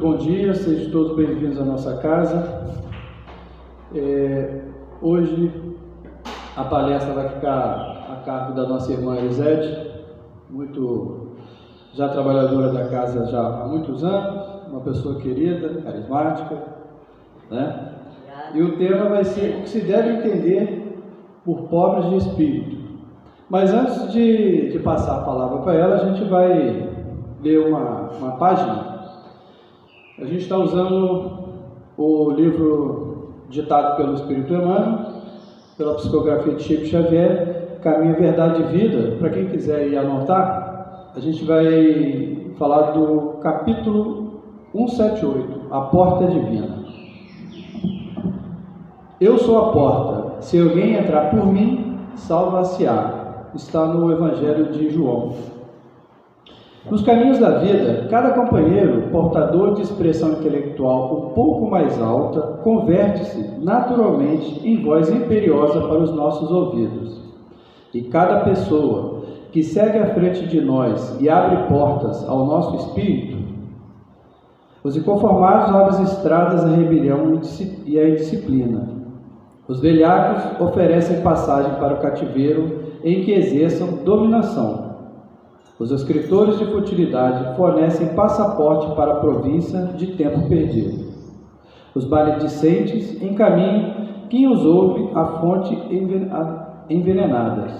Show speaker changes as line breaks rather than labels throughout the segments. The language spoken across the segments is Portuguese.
bom dia, sejam todos bem-vindos à nossa casa. Hoje a palestra vai ficar a cargo da nossa irmã Elisete, já trabalhadora da casa já há muitos anos, uma pessoa querida, carismática, né? E o tema vai ser o que se deve entender por pobres de espírito. Mas antes de passar a palavra para ela, a gente vai ler uma página. A gente está usando o livro ditado pelo Espírito Emmanuel, pela psicografia de Chico Xavier, Caminho, Verdade e Vida. Para quem quiser ir anotar, a gente vai falar do capítulo 178, A Porta Divina. Eu sou a porta, se alguém entrar por mim, salva-se-á. Está no Evangelho de João. Nos caminhos da vida, cada companheiro, portador de expressão intelectual um pouco mais alta, converte-se naturalmente em voz imperiosa para os nossos ouvidos. E cada pessoa que segue à frente de nós e abre portas ao nosso espírito, os inconformados abrem estradas à rebelião e à indisciplina. Os velhacos oferecem passagem para o cativeiro em que exerçam dominação. Os escritores de futilidade fornecem passaporte para a província de tempo perdido. Os maledicentes encaminham quem os ouve a fonte envenenadas.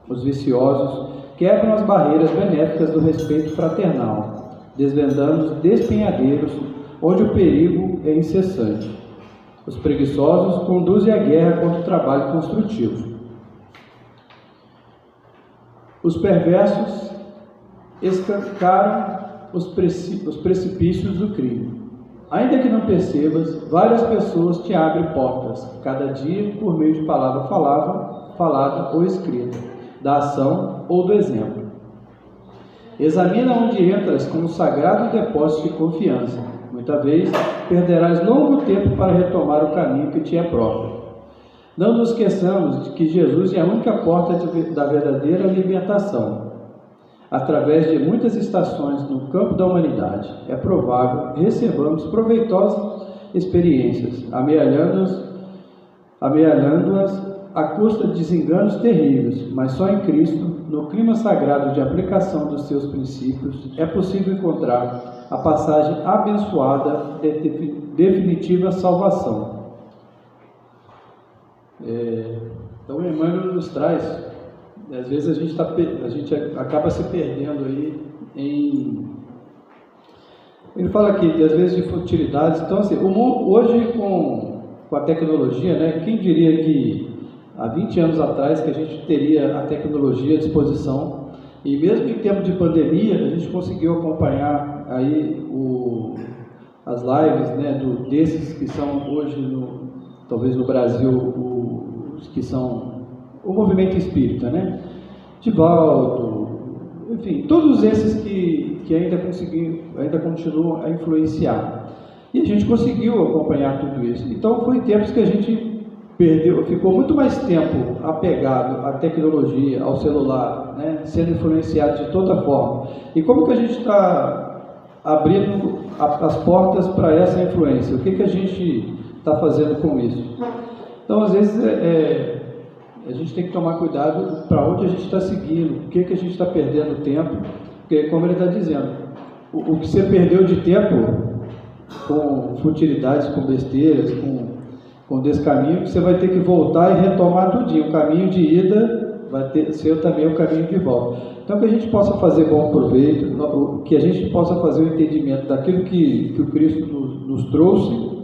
Os viciosos quebram as barreiras benéficas do respeito fraternal, desvendando os despenhadeiros onde o perigo é incessante. Os preguiçosos conduzem a guerra contra o trabalho construtivo. Os perversos escancaram os precipícios do crime. Ainda que não percebas, várias pessoas te abrem portas, cada dia por meio de palavra falada ou escrita, da ação ou do exemplo. Examina onde entras com um sagrado depósito de confiança. Muita vez perderás longo tempo para retomar o caminho que te é próprio. Não nos esqueçamos de que Jesus é a única porta da verdadeira libertação. Através de muitas estações no campo da humanidade, é provável que recebamos proveitosas experiências, amealhando-as à custa de desenganos terríveis, mas só em Cristo, no clima sagrado de aplicação dos seus princípios, é possível encontrar a passagem abençoada de definitiva salvação. Então, o Emmanuel nos traz, às vezes a gente acaba se perdendo aí Ele fala aqui, às vezes, de futilidades. Então, assim, hoje com a tecnologia, né, quem diria que há 20 anos atrás que a gente teria a tecnologia à disposição, e mesmo em tempo de pandemia, a gente conseguiu acompanhar aí as lives, né, desses que são hoje, talvez no Brasil, os que são o movimento espírita, né? Divaldo, enfim, todos esses que ainda continuam a influenciar. E a gente conseguiu acompanhar tudo isso. Então, foi tempos que a gente ficou muito mais tempo apegado à tecnologia, ao celular, né? Sendo influenciado de toda forma. E como que a gente está abrindo as portas para essa influência? O que a gente está fazendo com isso? Então, às vezes, a gente tem que tomar cuidado para onde a gente está seguindo, o que a gente está perdendo tempo, porque, como ele está dizendo, o que você perdeu de tempo com futilidades, com besteiras, com descaminho, você vai ter que voltar e retomar tudinho. O caminho de ida vai ser também o caminho de volta. Então, que a gente possa fazer bom proveito, que a gente possa fazer o entendimento daquilo que o Cristo nos trouxe,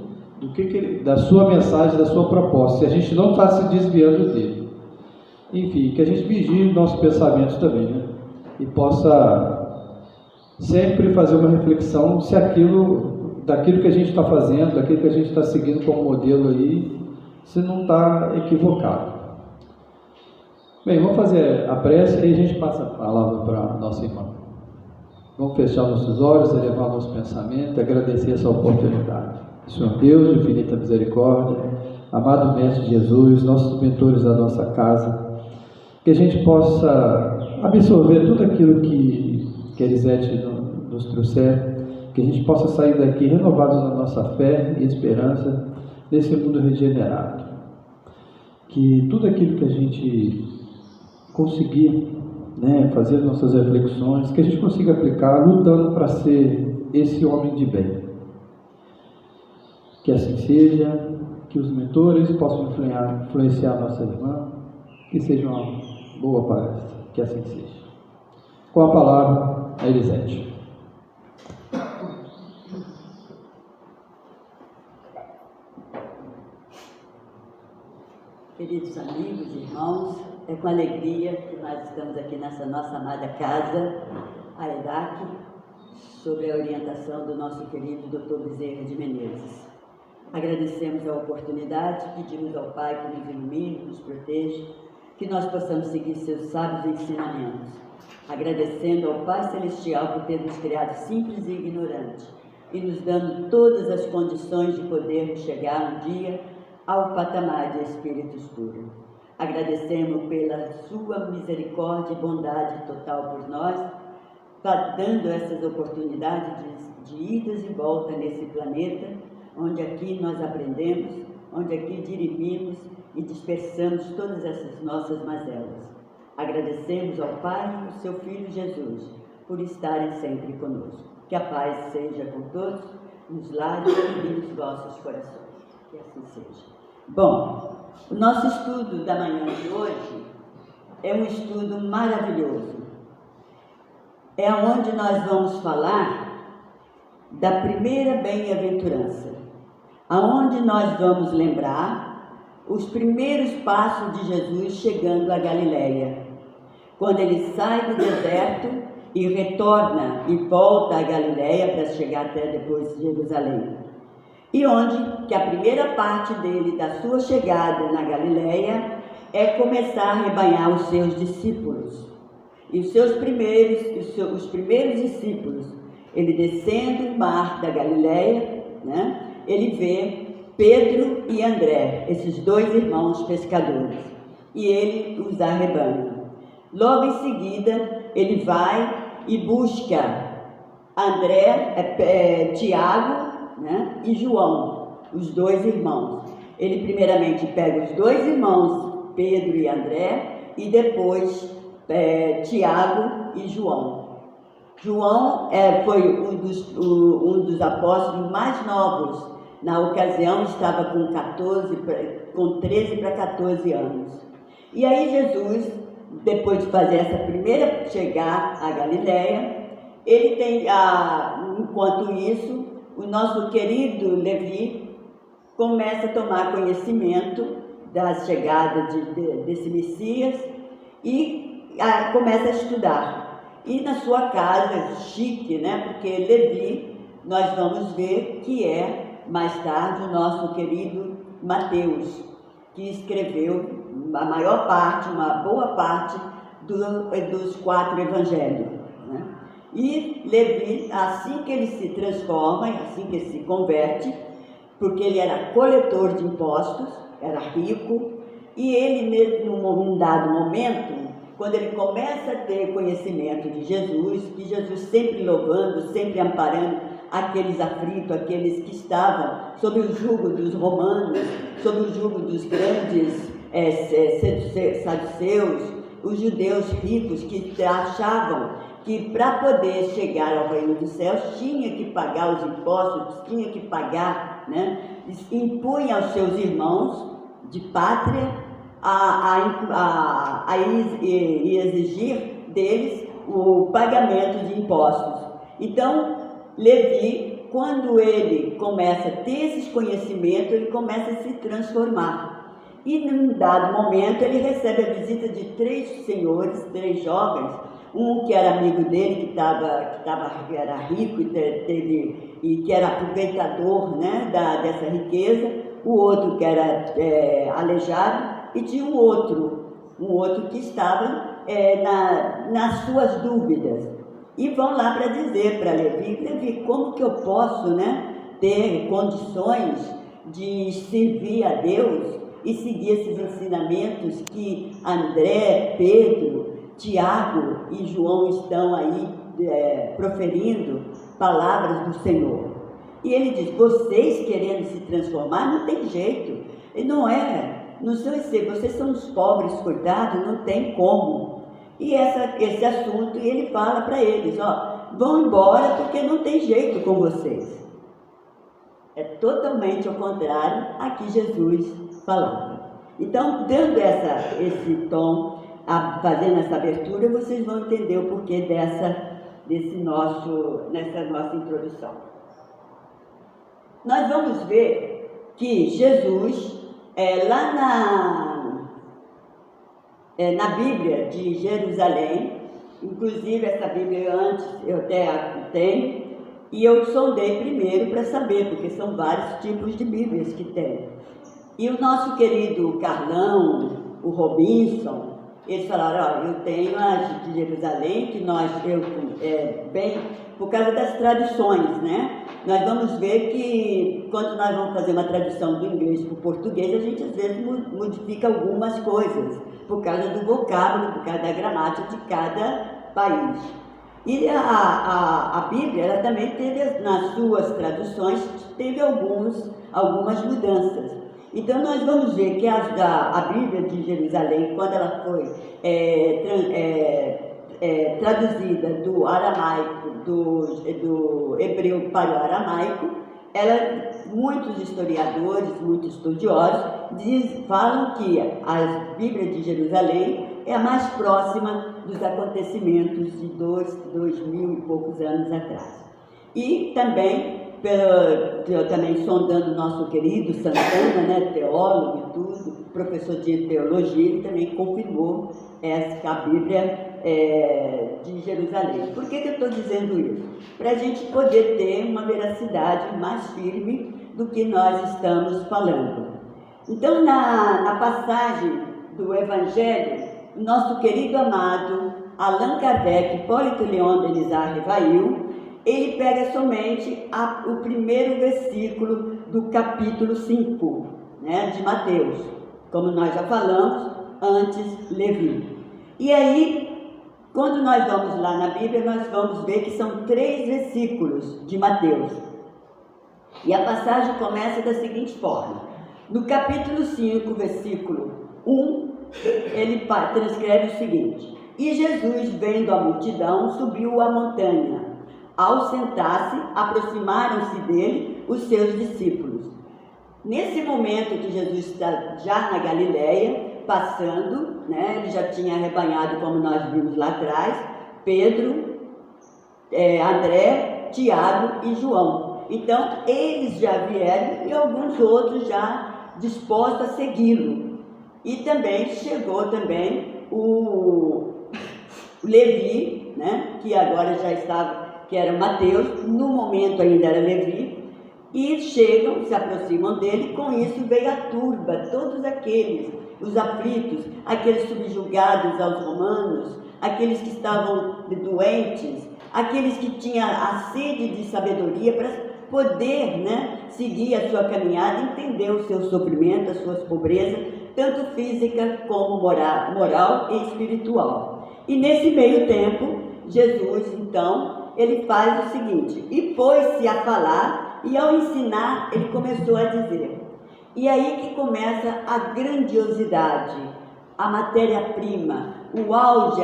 da sua mensagem, da sua proposta, se a gente não está se desviando dele. Enfim, que a gente vigie nossos pensamentos também, né? E possa sempre fazer uma reflexão se daquilo que a gente está fazendo, daquilo que a gente está seguindo como modelo aí, se não está equivocado. Bem, vamos fazer a prece e a gente passa a palavra para a nossa irmã. Vamos fechar nossos olhos, elevar nosso pensamento, agradecer essa oportunidade. Senhor Deus de infinita misericórdia, amado Mestre Jesus, nossos mentores da nossa casa, que a gente possa absorver tudo aquilo que a Elisete nos trouxer que a gente possa sair daqui renovados na nossa fé e esperança nesse mundo regenerado. Que tudo aquilo que a gente conseguir, né, fazer nossas reflexões, que a gente consiga aplicar lutando para ser esse homem de bem. Que assim seja, que os mentores possam influenciar nossa irmã, que seja uma boa palestra, que assim seja. Com a palavra, a Elisete.
Queridos amigos, irmãos, é com alegria que nós estamos aqui nessa nossa amada casa, a EDAC, sob a orientação do nosso querido Dr. Bezerra de Menezes. Agradecemos a oportunidade, pedimos ao Pai que nos ilumine, nos proteja, que nós possamos seguir seus sábios ensinamentos. Agradecendo ao Pai Celestial por ter nos criado simples e ignorantes e nos dando todas as condições de podermos chegar um dia ao patamar de espíritos puros. Agradecemos pela sua misericórdia e bondade total por nós, dando essas oportunidades de idas e voltas nesse planeta, onde aqui nós aprendemos, onde aqui dirimimos e dispersamos todas essas nossas mazelas. Agradecemos ao Pai e ao seu Filho Jesus por estarem sempre conosco. Que a paz seja com todos, nos lares e nos vossos corações. Que assim seja. Bom, o nosso estudo da manhã de hoje é um estudo maravilhoso. É onde nós vamos falar da primeira bem-aventurança, aonde nós vamos lembrar os primeiros passos de Jesus chegando a Galileia, quando ele sai do deserto e retorna e volta a Galileia para chegar até depois de Jerusalém. E onde que a primeira parte dele, da sua chegada na Galileia, é começar a arrebanhar os seus discípulos. E os primeiros discípulos, ele descendo o mar da Galileia, né, ele vê Pedro e André, esses dois irmãos pescadores, e ele os arrebanha. Logo em seguida, ele vai e busca Tiago, né, e João, os dois irmãos. Ele primeiramente pega os dois irmãos, Pedro e André, e depois Tiago e João. João foi um dos apóstolos mais novos. Na ocasião estava com 13 para 14 anos. E aí Jesus, depois de fazer essa primeira chegar a Galileia, ele tem, enquanto isso, o nosso querido Levi começa a tomar conhecimento da chegada desse Messias e começa a estudar. E na sua casa, chique, né? Porque Levi, nós vamos ver que é, mais tarde, o nosso querido Mateus, que escreveu a maior parte, uma boa parte dos 4 evangelhos, né? E Levi, assim que ele se transforma, assim que ele se converte, porque ele era coletor de impostos, era rico, e ele mesmo, num dado momento, quando ele começa a ter conhecimento de Jesus, que Jesus sempre louvando, sempre amparando aqueles aflitos, aqueles que estavam sob o jugo dos romanos, sob o jugo dos grandes saduceus, os judeus ricos que achavam que para poder chegar ao reino dos céus tinha que pagar os impostos, tinha que pagar, né? Impunha aos seus irmãos de pátria e exigir deles o pagamento de impostos. Então, Levi, quando ele começa a ter esses conhecimentos, ele começa a se transformar. E num dado momento ele recebe a visita de 3 senhores, 3 jovens, um que era amigo dele, que era rico e que era aproveitador, né, dessa riqueza, o outro que era aleijado, e tinha um outro que estava nas suas dúvidas. E vão lá para dizer para Levi, como que eu posso, né, ter condições de servir a Deus e seguir esses ensinamentos que André, Pedro, Tiago e João estão aí proferindo palavras do Senhor. E ele diz, vocês querendo se transformar, não tem jeito. E não são vocês são os pobres, coitados, não tem como. E esse assunto, ele fala para eles, vão embora porque não tem jeito com vocês. É totalmente ao contrário a que Jesus falava. Então, dando esse tom, fazendo essa abertura, vocês vão entender o porquê nessa nossa introdução. Nós vamos ver que Jesus, lá na Bíblia de Jerusalém, inclusive essa Bíblia antes eu até tenho, e eu sondei primeiro para saber, porque são vários tipos de Bíblias que tem. E o nosso querido Carlão, o Robinson, eles falaram, eu tenho a de Jerusalém, que bem, por causa das traduções, né? Nós vamos ver que quando nós vamos fazer uma tradução do inglês para o português, a gente às vezes modifica algumas coisas, por causa do vocábulo, por causa da gramática de cada país. E a Bíblia, ela também teve, nas suas traduções, teve algumas mudanças. Então, nós vamos ver que a Bíblia de Jerusalém, quando ela foi traduzida do aramaico, do hebreu para o aramaico, muitos historiadores, muitos estudiosos, falam que a Bíblia de Jerusalém é a mais próxima dos acontecimentos de 2000 e poucos anos atrás. E também, também sondando o nosso querido Santana, né, teólogo e tudo, professor de teologia, ele também confirmou a Bíblia de Jerusalém. Por que eu estou dizendo isso? Para a gente poder ter uma veracidade mais firme do que nós estamos falando. Então, na passagem do Evangelho, nosso querido amado Allan Kardec, Hipólito Leon Denis Rivail, ele pega somente o primeiro versículo do capítulo 5, né, de Mateus, como nós já falamos, antes Levi. E aí, quando nós vamos lá na Bíblia, nós vamos ver que são 3 versículos de Mateus. E a passagem começa da seguinte forma. No capítulo 5, versículo 1, ele transcreve o seguinte: E Jesus, vendo a multidão, subiu a montanha. Ao sentar-se, aproximaram-se dele os seus discípulos. Nesse momento que Jesus está já na Galileia, passando, né, ele já tinha arrebanhado, como nós vimos lá atrás, Pedro, André, Tiago e João. Então, eles já vieram e alguns outros já dispostos a segui-lo. E também chegou o Levi, né, que agora já estava, que era Mateus, no momento ainda era Levi, e chegam, se aproximam dele, e com isso veio a turba, todos aqueles, os aflitos, aqueles subjugados aos romanos, aqueles que estavam doentes, aqueles que tinham a sede de sabedoria para poder, né, seguir a sua caminhada, entender o seu sofrimento, as suas pobrezas, tanto física como moral e espiritual. E nesse meio tempo, Jesus, então, ele faz o seguinte, e pôs-se a falar, e ao ensinar, ele começou a dizer. E aí que começa a grandiosidade, a matéria-prima, o auge,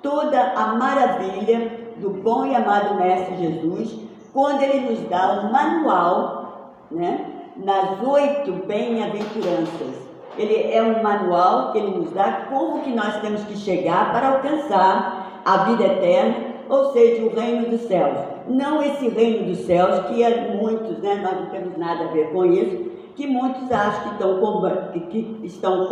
toda a maravilha do bom e amado Mestre Jesus, quando ele nos dá um manual, né, nas 8 bem-aventuranças. Ele é um manual que ele nos dá como que nós temos que chegar para alcançar a vida eterna, ou seja, o reino dos céus. Não esse reino dos céus, que muitos, né, nós não temos nada a ver com isso, que muitos acham que estão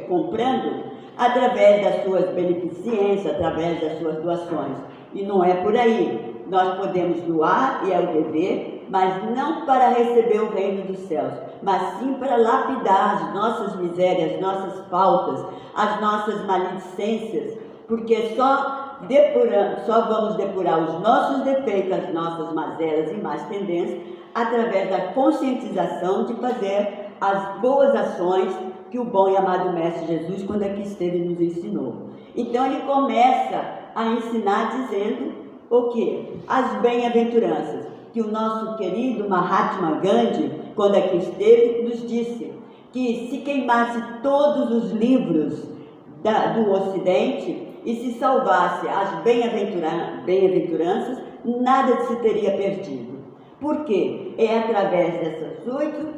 comprando através das suas beneficências, através das suas doações. E não é por aí. Nós podemos doar, e é o dever, mas não para receber o reino dos céus, mas sim para lapidar as nossas misérias, as nossas faltas, as nossas maledicências, porque só vamos depurar os nossos defeitos, as nossas mazelas e más tendências, através da conscientização de fazer as boas ações que o bom e amado Mestre Jesus, quando aqui esteve, nos ensinou. Então ele começa a ensinar dizendo o quê? As bem-aventuranças, que o nosso querido Mahatma Gandhi, quando aqui esteve, nos disse que se queimasse todos os livros do Ocidente e se salvasse as bem-aventuranças, nada se teria perdido. Por quê? É através dessas 8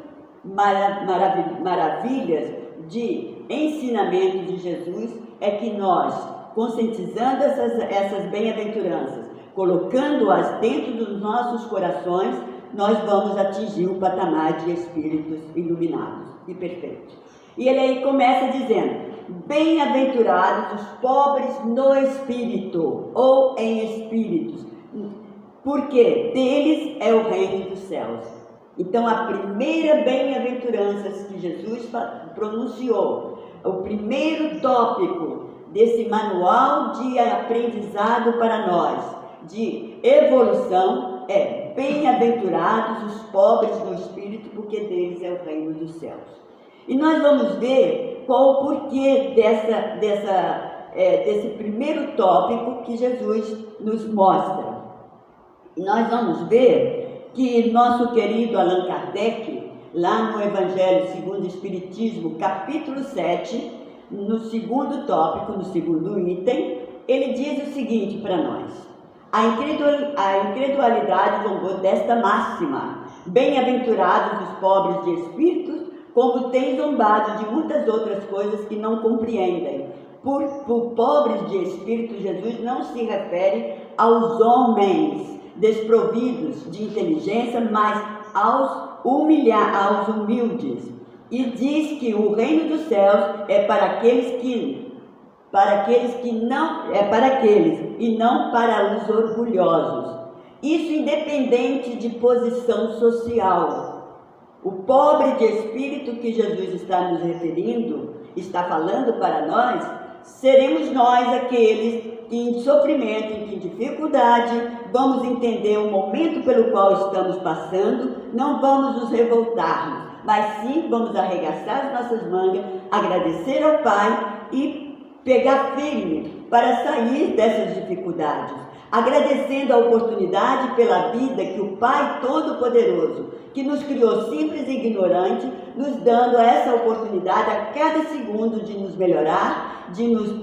maravilhas de ensinamento de Jesus é que nós, conscientizando essas bem-aventuranças, colocando-as dentro dos nossos corações, nós vamos atingir o patamar de espíritos iluminados e perfeitos. E ele aí começa dizendo: bem-aventurados os pobres no espírito, ou em espíritos, porque deles é o reino dos céus. Então, a primeira bem-aventurança que Jesus pronunciou, o primeiro tópico desse manual de aprendizado para nós, de evolução, é: bem-aventurados os pobres no espírito, porque deles é o reino dos céus. E nós vamos ver qual o porquê desse primeiro tópico que Jesus nos mostra. E nós vamos ver que nosso querido Allan Kardec, lá no Evangelho segundo o Espiritismo, capítulo 7, no segundo tópico, no segundo item, ele diz o seguinte para nós: a incredulidade zombou desta máxima: bem-aventurados os pobres de espíritos, como tem zombado de muitas outras coisas que não compreendem. Por pobres de espírito, Jesus não se refere aos homens desprovidos de inteligência, mas aos humildes. E diz que o reino dos céus é para aqueles e não para os orgulhosos. Isso independente de posição social. O pobre de espírito que Jesus está nos referindo, está falando para nós, seremos nós aqueles que em sofrimento, em dificuldade, vamos entender o momento pelo qual estamos passando, não vamos nos revoltar, mas sim vamos arregaçar as nossas mangas, agradecer ao Pai e pegar firme para sair dessas dificuldades, agradecendo a oportunidade pela vida que o Pai Todo-Poderoso, que nos criou simples e ignorante, nos dando essa oportunidade a cada segundo de nos melhorar, de nos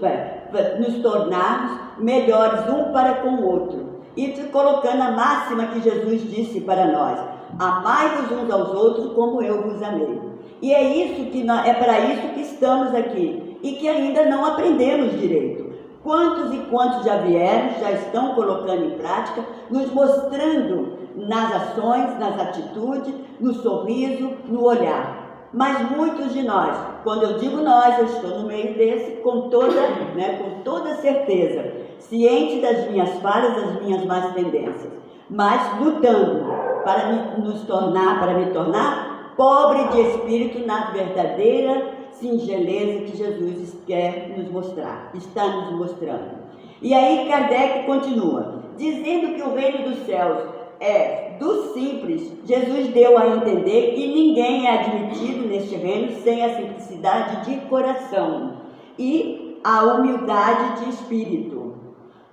tornarmos melhores um para com o outro. E colocando a máxima que Jesus disse para nós: amai-vos uns aos outros como eu vos amei. E é para isso que estamos aqui e que ainda não aprendemos direito. Quantos e quantos já vieram, já estão colocando em prática, nos mostrando nas ações, nas atitudes, no sorriso, no olhar. Mas muitos de nós, quando eu digo nós, eu estou no meio desse com toda certeza, ciente das minhas falhas, das minhas más tendências, mas lutando para me tornar pobre de espírito na verdadeira singeleza que Jesus quer nos mostrar, está nos mostrando. E aí Kardec continua, dizendo que o reino dos céus é do simples. Jesus deu a entender que ninguém é admitido neste reino sem a simplicidade de coração e a humildade de espírito,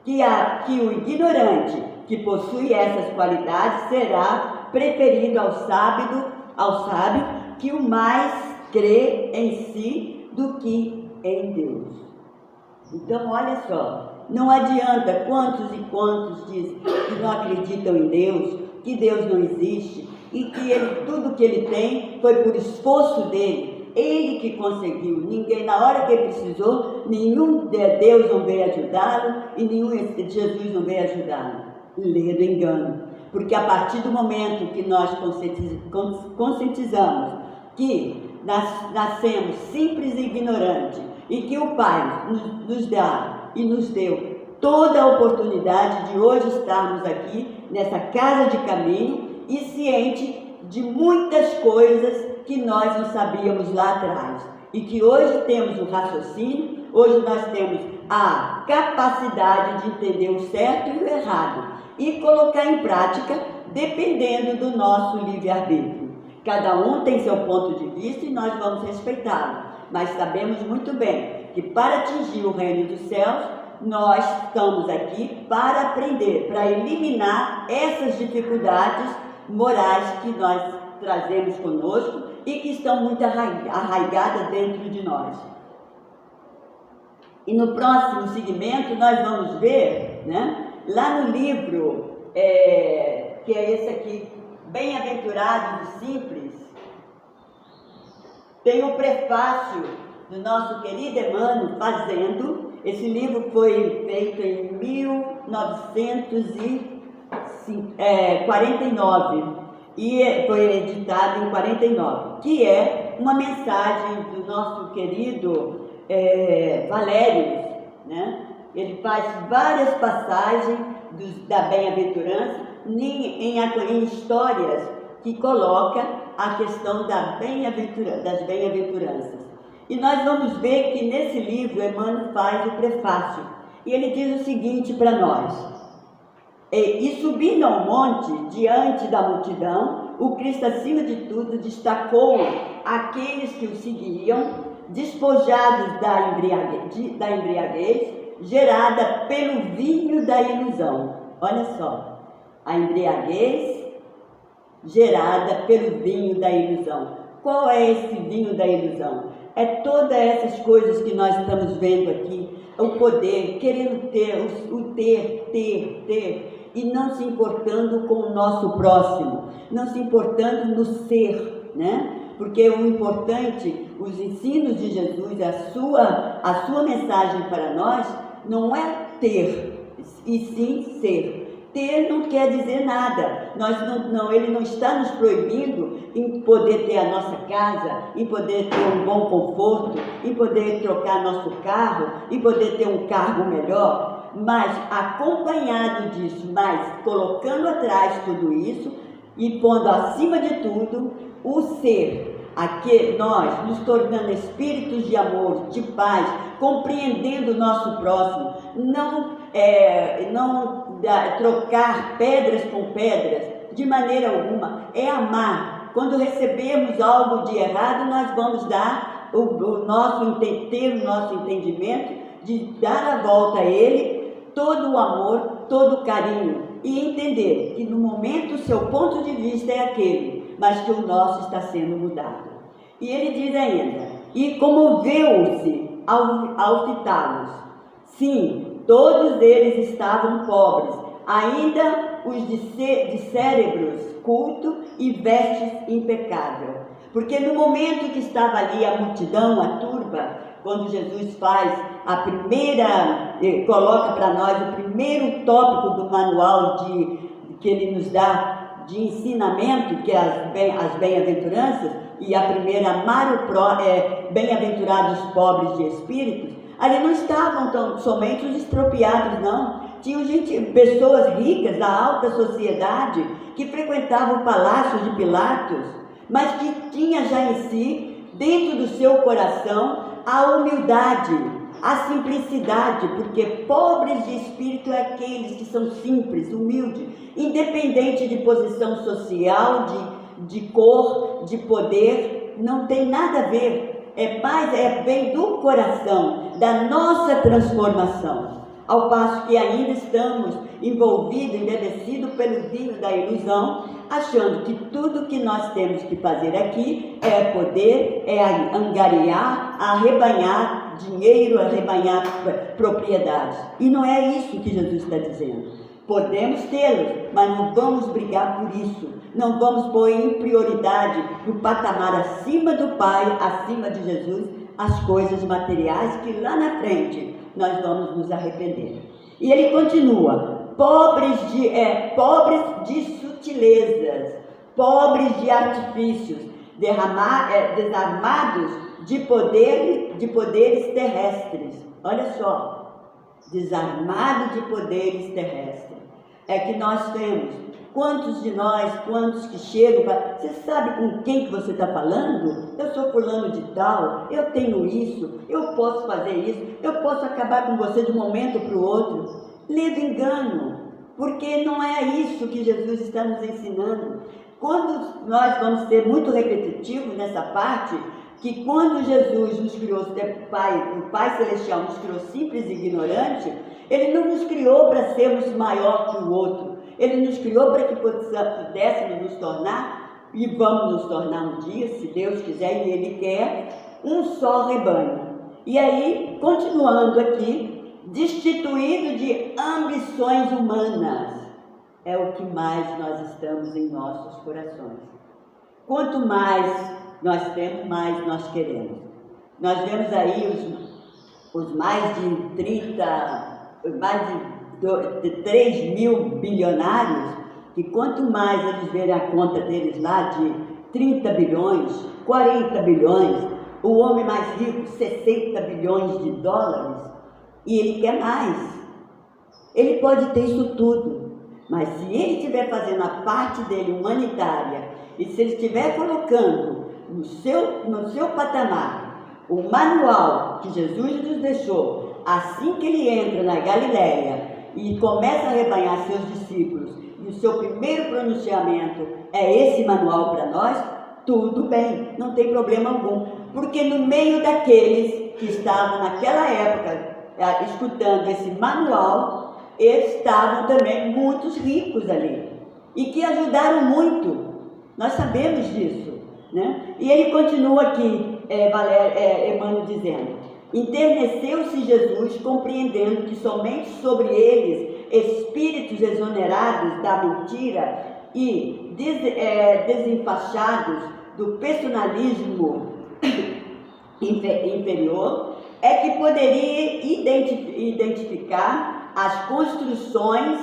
que o ignorante que possui essas qualidades será preferido ao sábio que o mais crê em si do que em Deus. Então, olha só, não adianta quantos e quantos dizem que não acreditam em Deus, que Deus não existe e que tudo que ele tem foi por esforço dele, ele que conseguiu. Ninguém, na hora que ele precisou, nenhum Deus não veio ajudá-lo e nenhum Jesus não veio ajudá-lo. Lê do engano, porque a partir do momento que nós conscientizamos que nascemos simples e ignorantes e que o Pai nos dá e nos deu toda a oportunidade de hoje estarmos aqui nessa casa de caminho e ciente de muitas coisas que nós não sabíamos lá atrás e que hoje temos o raciocínio, hoje nós temos a capacidade de entender o certo e o errado e colocar em prática dependendo do nosso livre-arbítrio. Cada um tem seu ponto de vista e nós vamos respeitá-lo, mas sabemos muito bem que para atingir o reino dos céus nós estamos aqui para aprender, para eliminar essas dificuldades morais que nós trazemos conosco e que estão muito arraigadas dentro de nós. E no próximo segmento nós vamos ver, né, lá no livro, que é esse aqui, Bem-aventurados e Simples, tem o prefácio do nosso querido Emmanuel Fazendo. Esse livro foi feito em 1949 e foi editado em 49, que é uma mensagem do nosso querido Valério, né? Ele faz várias passagens da bem-aventurança em histórias que coloca a questão das bem-aventuranças. E nós vamos ver que nesse livro Emmanuel faz o prefácio e ele diz o seguinte para nós: e subindo ao monte diante da multidão, o Cristo acima de tudo destacou aqueles que o seguiam, despojados da embriaguez gerada pelo vinho da ilusão. Olha só, a embriaguez gerada pelo vinho da ilusão. Qual é esse vinho da ilusão? É todas essas coisas que nós estamos vendo aqui, o poder, querendo ter, o ter, e não se importando com o nosso próximo, não se importando no ser, né? Porque o importante, os ensinos de Jesus, a sua mensagem para nós, não é ter, e sim ser. Ter não quer dizer nada. Ele não está nos proibindo em poder ter a nossa casa, em poder ter um bom conforto, em poder trocar nosso carro, em poder ter um cargo melhor, mas acompanhado disso, mas colocando atrás tudo isso e pondo acima de tudo o ser. Aqui nós nos tornando espíritos de amor, de paz, compreendendo o nosso próximo, não trocar pedras com pedras, de maneira alguma, é amar. Quando recebemos algo de errado, nós vamos dar ter o nosso entendimento de dar a volta a ele, todo o amor, todo o carinho, e entender que no momento o seu ponto de vista é aquele, mas que o nosso está sendo mudado. E ele diz ainda: e comoveu-se ao fitá-los. Sim, todos eles estavam pobres, ainda os de cérebros cultos e vestes impecável. Porque no momento que estava ali a multidão, a turba, quando Jesus faz coloca para nós o primeiro tópico do manual que ele nos dá de ensinamento, que é as bem-aventuranças, e a primeira, bem-aventurados pobres de espíritos, ali não estavam somente os expropriados, não. Tinham pessoas ricas da alta sociedade que frequentavam o palácio de Pilatos, mas que tinha já em si, dentro do seu coração, a humildade, a simplicidade, porque pobres de espírito é aqueles que são simples, humildes, independente de posição social, de cor, de poder, não tem nada a ver. Vem do coração, da nossa transformação. Ao passo que ainda estamos envolvidos, embevecidos pelo vinho da ilusão, achando que tudo que nós temos que fazer aqui é poder, é angariar, arrebanhar dinheiro, arrebanhar propriedades. E não é isso que Jesus está dizendo. Podemos tê-los, mas não vamos brigar por isso. Não vamos pôr em prioridade, no patamar acima do Pai, acima de Jesus, as coisas materiais que lá na frente nós vamos nos arrepender. E ele continua: pobres de sutilezas, pobres de artifícios, desarmados de poderes terrestres. Olha só, desarmado de poderes terrestres. É que nós temos. Quantos de nós, quantos que chegam para... Você sabe com quem que você está falando? Eu sou fulano de tal, eu tenho isso, eu posso fazer isso, eu posso acabar com você de um momento para o outro. Leve engano, porque não é isso que Jesus está nos ensinando. Quando nós vamos ser muito repetitivos nessa parte, que quando Jesus nos criou, o Pai Celestial nos criou simples e ignorantes, Ele não nos criou para sermos maior que o outro. Ele nos criou para que pudéssemos nos tornar, e vamos nos tornar um dia, se Deus quiser e Ele quer, um só rebanho. E aí, continuando aqui, destituído de ambições humanas, é o que mais nós estamos em nossos corações. Quanto mais nós temos, mais nós queremos. Nós vemos aí os mais de 3 mil bilionários, que quanto mais eles verem a conta deles lá de 30 bilhões, 40 bilhões, o homem mais rico, 60 bilhões de dólares, e ele quer mais. Ele pode ter isso tudo, mas se ele estiver fazendo a parte dele humanitária, e se ele estiver colocando no seu patamar o manual que Jesus nos deixou, assim que ele entra na Galileia e começa a arrebanhar seus discípulos, e o seu primeiro pronunciamento é esse manual para nós, tudo bem, não tem problema algum, porque no meio daqueles que estavam naquela época escutando esse manual, estavam também muitos ricos ali, e que ajudaram muito, nós sabemos disso, né? E ele continua aqui, Emmanuel dizendo: enterneceu-se Jesus, compreendendo que somente sobre eles, espíritos exonerados da mentira e desenfaixados do personalismo inferior, é que poderia identificar as construções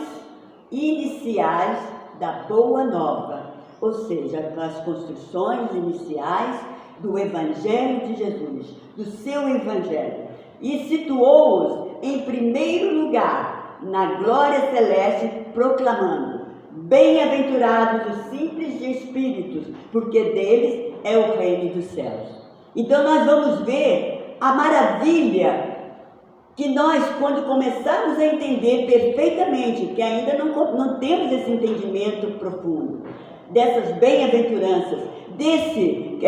iniciais da Boa Nova, ou seja, as construções iniciais do Evangelho de Jesus, do seu Evangelho, e situou-os em primeiro lugar na glória celeste, proclamando: bem-aventurados os simples de espíritos, porque deles é o reino dos céus. Então nós vamos ver a maravilha que nós, quando começarmos a entender perfeitamente, que ainda não temos esse entendimento profundo, dessas bem-aventuranças, desse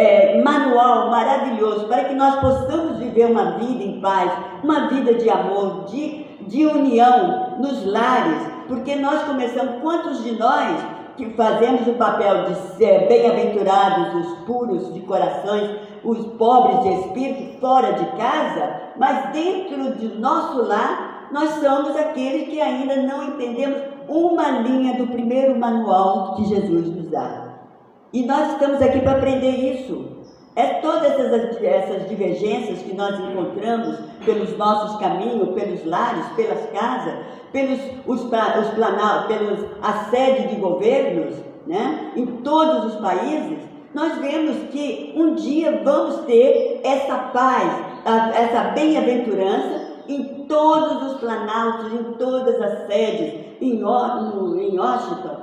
manual maravilhoso, para que nós possamos viver uma vida em paz, uma vida de amor, de união nos lares, porque nós começamos, quantos de nós que fazemos o papel de ser bem-aventurados, os puros de corações, os pobres de espírito, fora de casa, mas dentro do nosso lar, nós somos aqueles que ainda não entendemos uma linha do primeiro manual que Jesus nos dá. E nós estamos aqui para aprender isso. Todas essas divergências que nós encontramos pelos nossos caminhos, pelos lares, pelas casas, pelas sede de governos, né, em todos os países, nós vemos que um dia vamos ter essa paz, essa bem-aventurança em todos os planaltos, em todas as sedes, em Washington,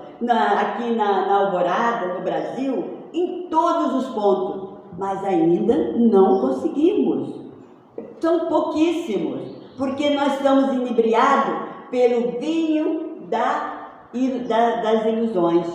aqui na Alvorada, no Brasil, em todos os pontos, mas ainda não conseguimos. São pouquíssimos, porque nós estamos inebriados pelo vinho das ilusões,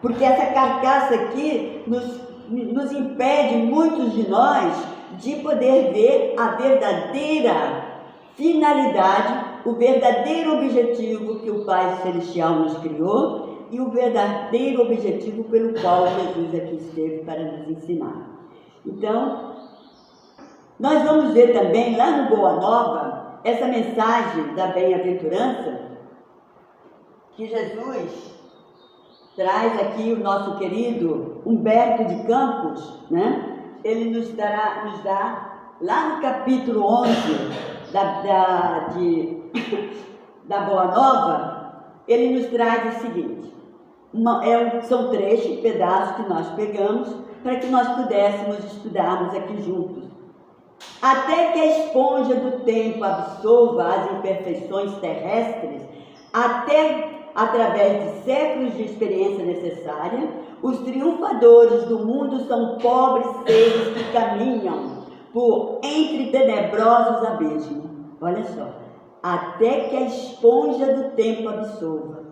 porque essa carcaça aqui nos impede, muitos de nós, de poder ver a verdadeira finalidade, o verdadeiro objetivo que o Pai Celestial nos criou e o verdadeiro objetivo pelo qual Jesus aqui esteve para nos ensinar. Então, nós vamos ver também lá no Boa Nova essa mensagem da bem-aventurança que Jesus traz aqui, o nosso querido Humberto de Campos, né? Ele nos dá lá no capítulo 11 da Boa Nova, ele nos traz o seguinte, são trechos, pedaços que nós pegamos para que nós pudéssemos estudarmos aqui juntos. Até que a esponja do tempo absorva as imperfeições terrestres, até através de séculos de experiência necessária, os triunfadores do mundo são pobres seres que caminham por entre tenebrosos abismos. Olha só, até que a esponja do tempo absorva.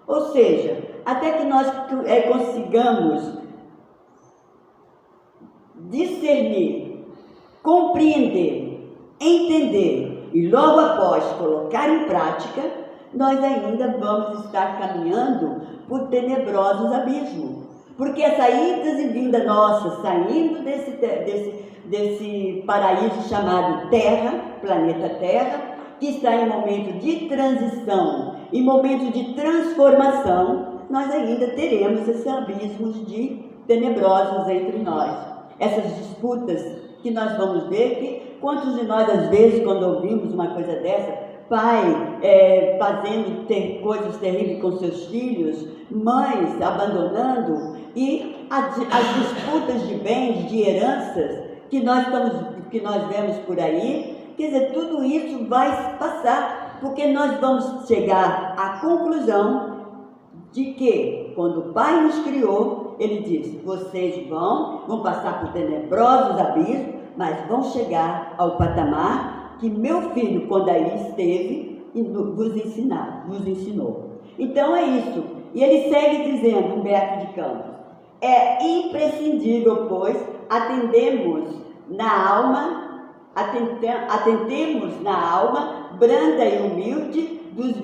Ou seja, até que nós consigamos discernir compreender, entender e logo após colocar em prática, nós ainda vamos estar caminhando por tenebrosos abismos. Porque essa idas e vinda nossa, saindo desse paraíso chamado Terra, planeta Terra, que está em momento de transição, em momento de transformação, nós ainda teremos esses abismos de tenebrosos entre nós. Essas disputas que nós vamos ver, que quantos de nós, às vezes, quando ouvimos uma coisa dessa, pai fazendo coisas terríveis com seus filhos, mães abandonando, e as disputas de bens, de heranças, que nós vemos por aí, quer dizer, tudo isso vai passar, porque nós vamos chegar à conclusão de que, quando o Pai nos criou, Ele disse, vocês vão passar por tenebrosos abismos, mas vão chegar ao patamar que meu filho, quando aí esteve, vos ensinou. Então é isso. E ele segue dizendo, Humberto de Campos, é imprescindível, pois, atentemos na alma branda e humilde dos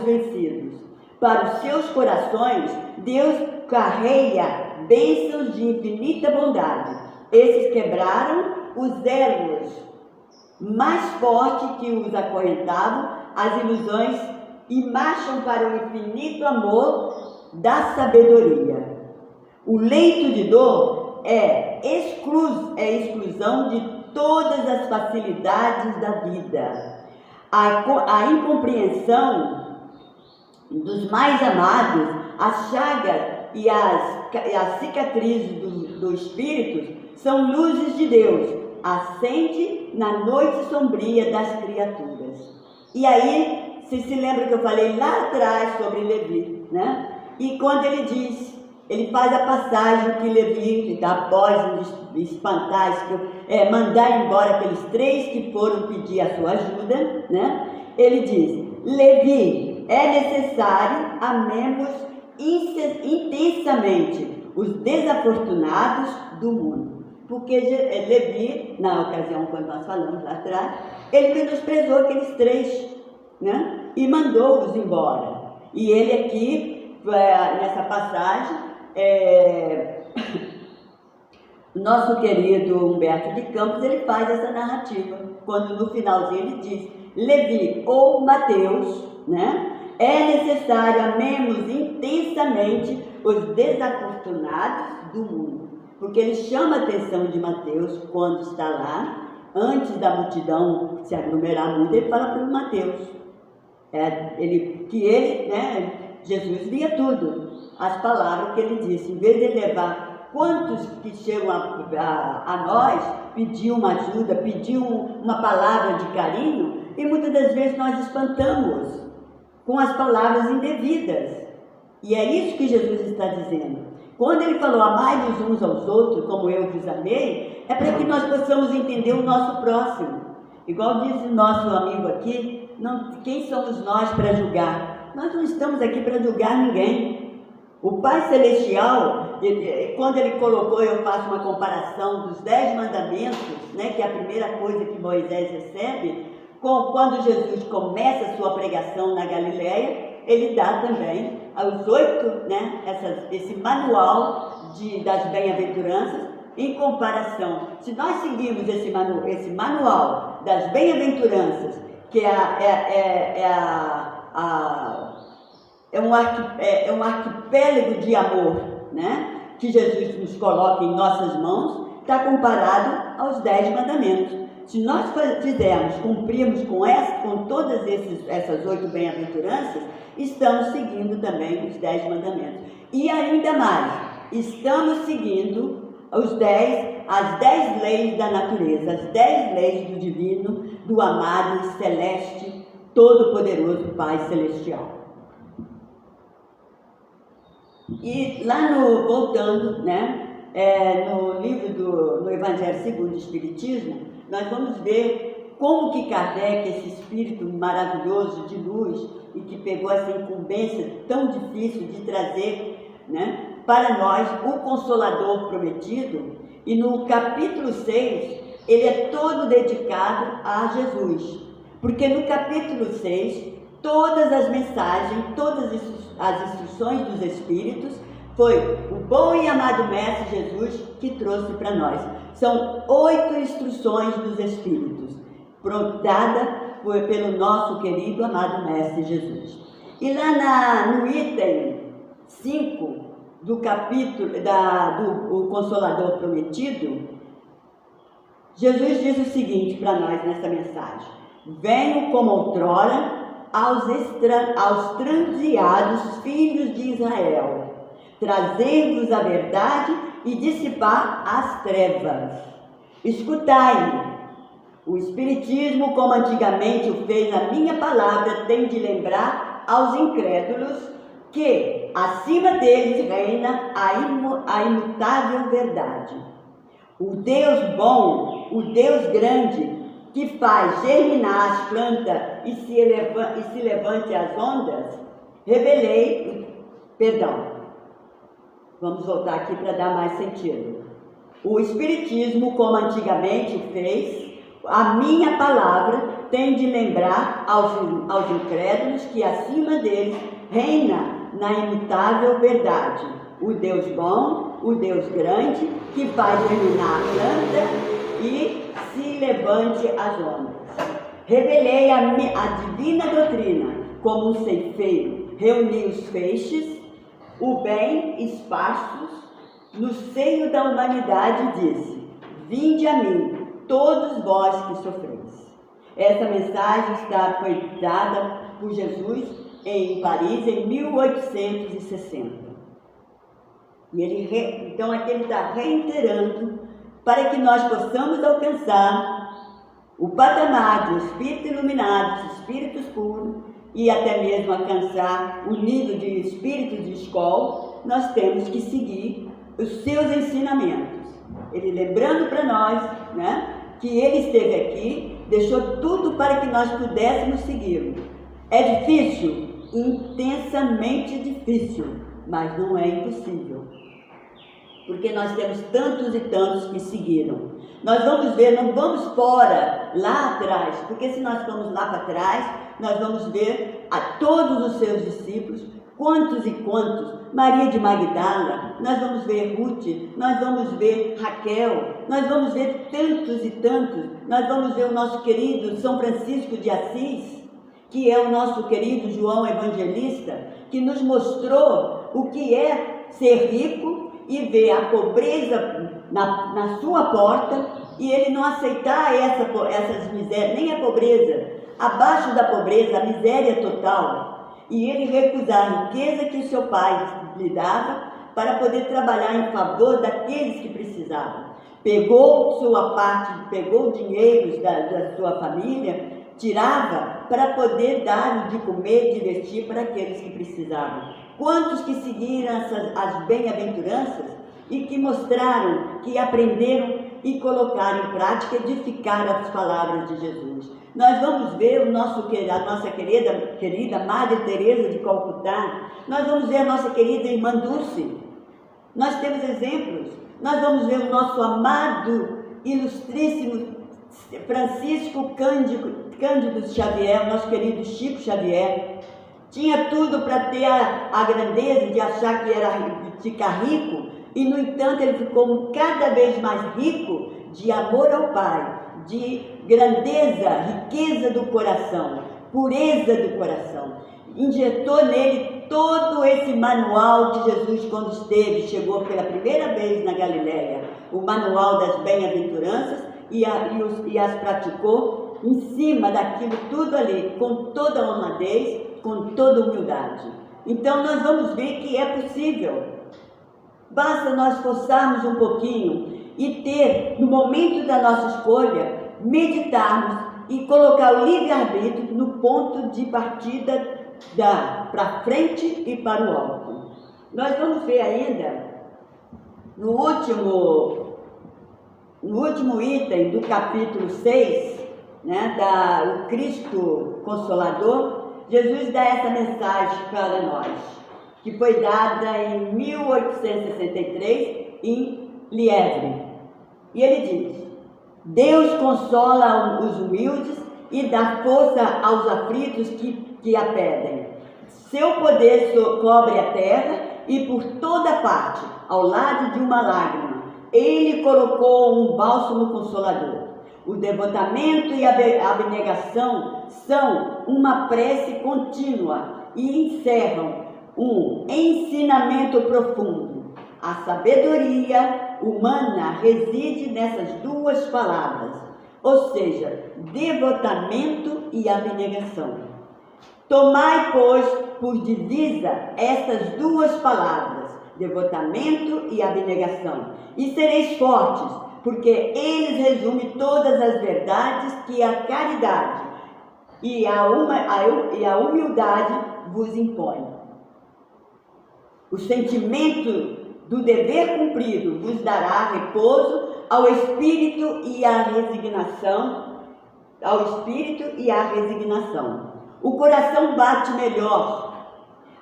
vencidos. Para os seus corações, Deus carrega bênçãos de infinita bondade. Esses quebraram os elos mais fortes que os acorrentavam, as ilusões, e marcham para o infinito amor da sabedoria. O leito de dor é exclusão de todas as facilidades da vida. A incompreensão dos mais amados, as chagas e as cicatrizes do Espírito são luzes de Deus, acende na noite sombria das criaturas. E aí, se lembra que eu falei lá atrás sobre Levi, né? E quando ele faz a passagem que Levi, após espantar, mandar embora aqueles 3 que foram pedir a sua ajuda, né? Ele diz, Levi, é necessário amemos intensamente os desafortunados do mundo. Porque Levi, na ocasião quando nós falamos lá atrás, ele menosprezou aqueles 3, né? E mandou-os embora. E ele aqui, nessa passagem, o nosso querido Humberto de Campos, ele faz essa narrativa, quando no finalzinho ele diz, Levi ou Mateus, né? É necessário amemos intensamente os desafortunados do mundo. Porque ele chama a atenção de Mateus quando está lá, antes da multidão se aglomerar muito, ele fala para o Mateus, Jesus via tudo, as palavras que ele disse, em vez de levar quantos que chegam a nós, pedir uma ajuda, pedir uma palavra de carinho, e muitas das vezes nós espantamos com as palavras indevidas. E é isso que Jesus está dizendo. Quando ele falou, amai-vos uns aos outros, como eu vos amei, é para que nós possamos entender o nosso próximo. Igual diz o nosso amigo aqui, quem somos nós para julgar? Nós não estamos aqui para julgar ninguém. O Pai Celestial, quando ele colocou, eu faço uma comparação dos 10 mandamentos, né, que é a primeira coisa que Moisés recebe, quando Jesus começa a sua pregação na Galileia, ele dá também aos 8, né, esse manual das bem-aventuranças, em comparação. Se nós seguirmos esse manual das bem-aventuranças, que é um arquipélago de amor, né, que Jesus nos coloca em nossas mãos, está comparado aos 10 mandamentos. Se nós cumprirmos com todas essas 8 bem-aventuranças, estamos seguindo também os 10 mandamentos. E ainda mais, estamos seguindo as 10 leis da natureza, as 10 leis do divino, do amado celeste, todo-poderoso Pai Celestial. E lá voltando, né, no livro no Evangelho segundo o Espiritismo, nós vamos ver como que Kardec, esse espírito maravilhoso de luz, e que pegou essa incumbência tão difícil de trazer, né, para nós o Consolador prometido, e no capítulo 6, ele é todo dedicado a Jesus, porque no capítulo 6, todas as mensagens, todas as instruções dos Espíritos, foi o bom e amado Mestre Jesus que trouxe para nós. São 8 instruções dos Espíritos, dada pelo nosso querido amado Mestre Jesus. E lá no item 5 do capítulo do Consolador Prometido, Jesus diz o seguinte para nós nessa mensagem: venho como outrora aos transviados filhos de Israel, trazer-vos a verdade e dissipar as trevas. Escutai-me. O Espiritismo, como antigamente o fez a minha palavra, tem de lembrar aos incrédulos que acima deles reina a imutável verdade. O Deus bom, o Deus grande, que faz germinar as plantas e se levante as ondas, vamos voltar aqui para dar mais sentido. O Espiritismo, como antigamente fez, a minha palavra tem de lembrar aos incrédulos que acima deles reina na imutável verdade. O Deus bom, o Deus grande, que faz germinar a planta e se levante as ondas. Revelei a divina doutrina como um ceifeiro, reuni os feixes, o bem esparsos no seio da humanidade e disse: vinde a mim, todos vós que sofreis. Essa mensagem foi dada por Jesus em Paris em 1860. E então aqui ele está reiterando para que nós possamos alcançar o patamar de espíritos iluminados, espíritos puros, e até mesmo alcançar o nível de espíritos de escola, nós temos que seguir os seus ensinamentos. Ele lembrando para nós, né, que ele esteve aqui, deixou tudo para que nós pudéssemos segui-lo. É difícil? Intensamente difícil, mas não é impossível. Porque nós temos tantos e tantos que seguiram. Nós vamos ver, não vamos fora, lá atrás, porque se nós formos lá para trás, nós vamos ver a todos os seus discípulos, quantos e quantos, Maria de Magdala, nós vamos ver Ruth, nós vamos ver Raquel, nós vamos ver tantos e tantos, nós vamos ver o nosso querido São Francisco de Assis, que é o nosso querido João Evangelista, que nos mostrou o que é ser rico e ver a pobreza na sua porta e ele não aceitar essas misérias, nem a pobreza, abaixo da pobreza, a miséria total, e ele recusar a riqueza que o seu pai lhe dava para poder trabalhar em favor daqueles que precisavam. Pegou sua parte, pegou dinheiros da sua família, tirava para poder dar de comer, de vestir para aqueles que precisavam. Quantos que seguiram as bem-aventuranças e que mostraram, que aprenderam e colocaram em prática, edificaram as palavras de Jesus. Nós vamos ver a nossa querida Madre Teresa de Calcutá, nós vamos ver a nossa querida Irmã Dulce, nós temos exemplos, nós vamos ver o nosso amado, ilustríssimo Francisco Cândido Xavier, nosso querido Chico Xavier. Tinha tudo para ter a grandeza de achar que era ficar rico, e no entanto ele ficou cada vez mais rico de amor ao Pai, de grandeza, riqueza do coração, pureza do coração. Injetou nele todo esse manual que Jesus, quando chegou pela primeira vez na Galileia, o manual das bem-aventuranças, e as praticou em cima daquilo tudo ali, com toda a honradez, com toda a humildade. Então nós vamos ver que é possível. Basta nós forçarmos um pouquinho e ter, no momento da nossa escolha, meditarmos e colocar o livre-arbítrio no ponto de partida para frente e para o alto. Nós vamos ver ainda, no último item do capítulo 6, né, o Cristo Consolador, Jesus dá essa mensagem para nós, que foi dada em 1863 em Lièvre. E ele diz: Deus consola os humildes e dá força aos aflitos que a pedem. Seu poder cobre a terra e por toda parte, ao lado de uma lágrima, ele colocou um bálsamo consolador. O devotamento e a abnegação são uma prece contínua e encerram um ensinamento profundo. A sabedoria humana reside nessas duas palavras, ou seja, devotamento e abnegação. Tomai, pois, por divisa estas duas palavras, devotamento e abnegação, e sereis fortes, porque eles resumem todas as verdades que a caridade e a humildade vos impõem. O sentimento do dever cumprido vos dará repouso ao espírito e à resignação, O coração bate melhor,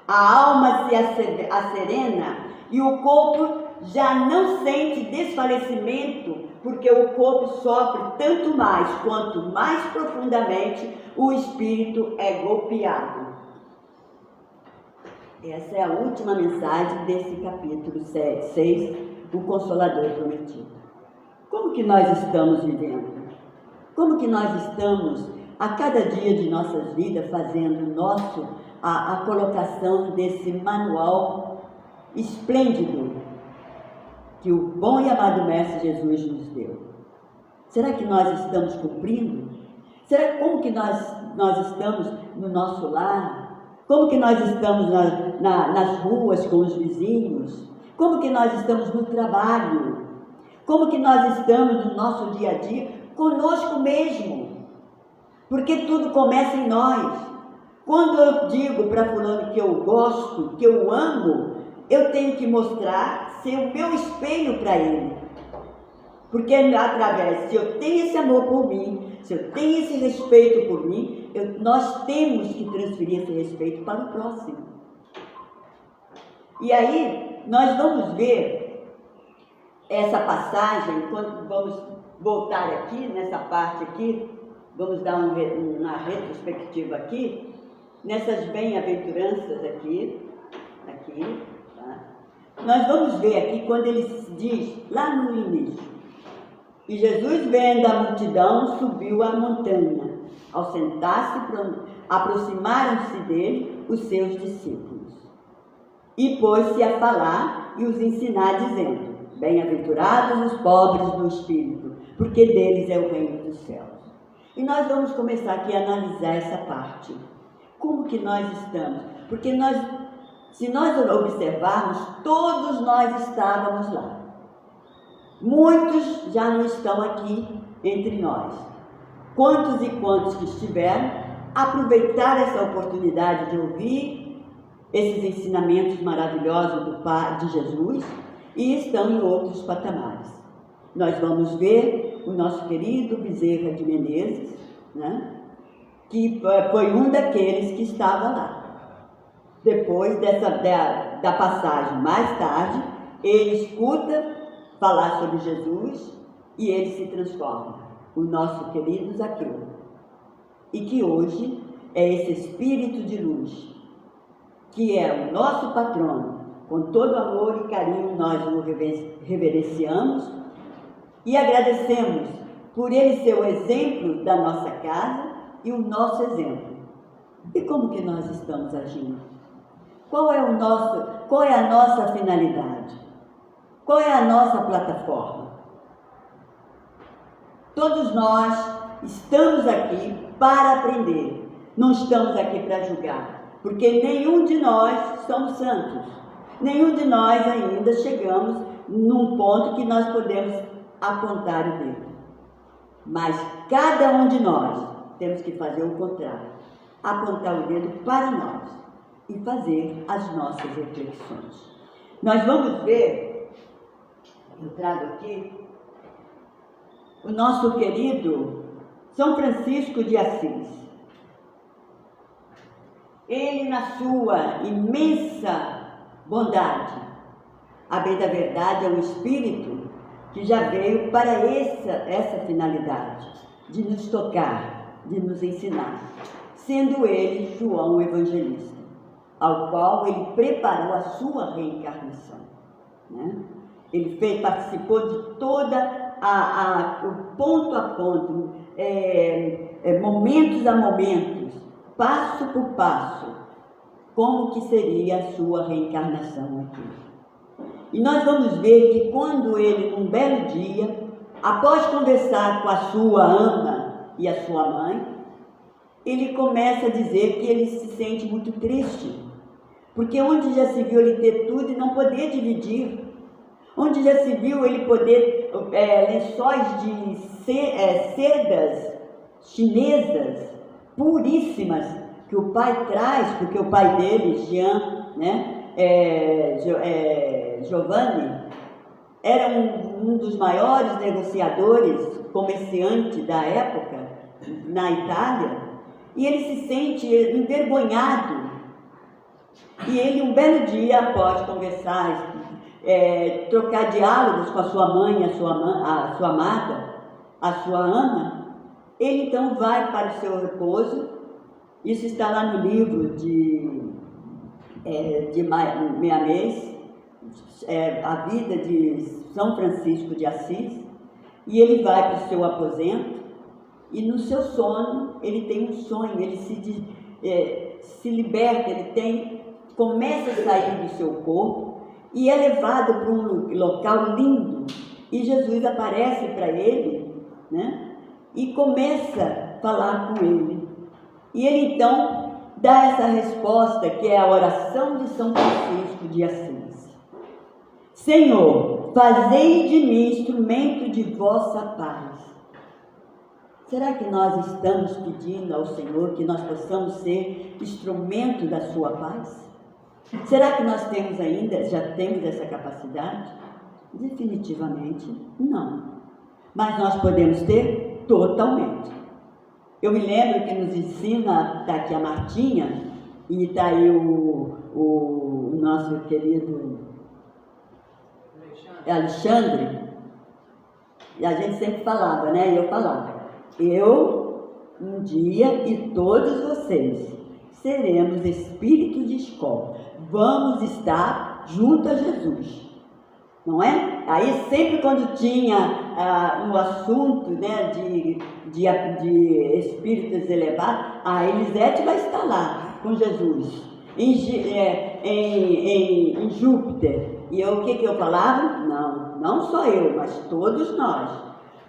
a alma se acerena e o corpo já não sente desfalecimento, porque o corpo sofre tanto mais quanto mais profundamente o espírito é golpeado. Essa é a última mensagem desse capítulo 6, o Consolador Prometido. Como que nós estamos vivendo? Como que nós estamos, a cada dia de nossas vidas, fazendo a colocação desse manual esplêndido que o bom e amado Mestre Jesus nos deu? Será que nós estamos cumprindo? Como que nós estamos no nosso lar? Como que nós estamos nas ruas com os vizinhos? Como que nós estamos no trabalho? Como que nós estamos no nosso dia a dia conosco mesmo? Porque tudo começa em nós. Quando eu digo para fulano que eu gosto, que eu amo, eu tenho que mostrar, ser o meu espelho para ele. Porque através, se eu tenho esse amor por mim, se eu tenho esse respeito por mim, nós temos que transferir esse respeito para o próximo. E aí, nós vamos ver essa passagem, quando vamos voltar aqui, nessa parte aqui, vamos dar uma retrospectiva aqui, nessas bem-aventuranças aqui, tá? Nós vamos ver aqui quando ele diz, lá no início, e Jesus, vendo a multidão, subiu a montanha. Ao sentar-se, aproximaram-se dele os seus discípulos. E pôs-se a falar e os ensinar, dizendo: bem-aventurados os pobres do espírito, porque deles é o reino dos céus. E nós vamos começar aqui a analisar essa parte. Como que nós estamos? Porque se nós observarmos, todos nós estávamos lá. Muitos já não estão aqui entre nós. Quantos e quantos que estiveram, aproveitaram essa oportunidade de ouvir esses ensinamentos maravilhosos de Jesus e estão em outros patamares. Nós vamos ver o nosso querido Bezerra de Menezes, né, que foi um daqueles que estava lá. Depois da passagem mais tarde, ele escuta falar sobre Jesus e ele se transforma. O nosso querido Zaqueu, e que hoje é esse espírito de luz, que é o nosso patrono. Com todo amor e carinho nós o reverenciamos e agradecemos por ele ser o exemplo da nossa casa e o nosso exemplo. E como que nós estamos agindo? Qual é a nossa finalidade? Qual é a nossa plataforma? Todos nós estamos aqui para aprender, não estamos aqui para julgar, porque nenhum de nós somos santos, nenhum de nós ainda chegamos num ponto que nós podemos apontar o dedo. Mas cada um de nós temos que fazer o contrário, apontar o dedo para nós e fazer as nossas reflexões. Nós vamos ver, eu trago aqui, o nosso querido São Francisco de Assis. Ele, na sua imensa bondade, a bem da verdade é um espírito que já veio para essa finalidade, de nos tocar, de nos ensinar, sendo ele João o Evangelista, ao qual ele preparou a sua reencarnação, né? Ele participou de toda o ponto a ponto, momentos a momentos, passo por passo, como que seria a sua reencarnação aqui. E nós vamos ver que quando ele, num belo dia, após conversar com a sua ama e a sua mãe, ele começa a dizer que ele se sente muito triste, porque onde já se viu ele ter tudo e não poder dividir, onde já se viu ele poder lençóis de sedas chinesas puríssimas que o pai traz, porque o pai dele, Jean, né, Giovanni, era um dos maiores negociadores, comerciante da época na Itália, e ele se sente envergonhado. E ele, um belo dia, após conversar, trocar diálogos com a sua mãe, a sua amada, a sua ama, ele então vai para o seu repouso. Isso está lá no livro de Mianés, a vida de São Francisco de Assis, e ele vai para o seu aposento, e no seu sono ele tem um sonho, ele se liberta, começa a sair do seu corpo e é levado para um local lindo, e Jesus aparece para ele, né, e começa a falar com ele. E ele então dá essa resposta, que é a oração de São Francisco de Assis: Senhor, fazei de mim instrumento de vossa paz. Será que nós estamos pedindo ao Senhor que nós possamos ser instrumento da sua paz? Será que nós já temos essa capacidade? Definitivamente não. Mas nós podemos ter totalmente. Eu me lembro que nos ensina, está aqui a Martinha, e está aí o nosso querido Alexandre, e a gente sempre falava, né? Eu falava, um dia e todos vocês seremos espíritos de escola, vamos estar junto a Jesus, não é? Aí sempre quando tinha no assunto, né, de espíritos elevados, a Elisete vai estar lá com Jesus, em Júpiter. E o que eu falava? Não só eu, mas todos nós.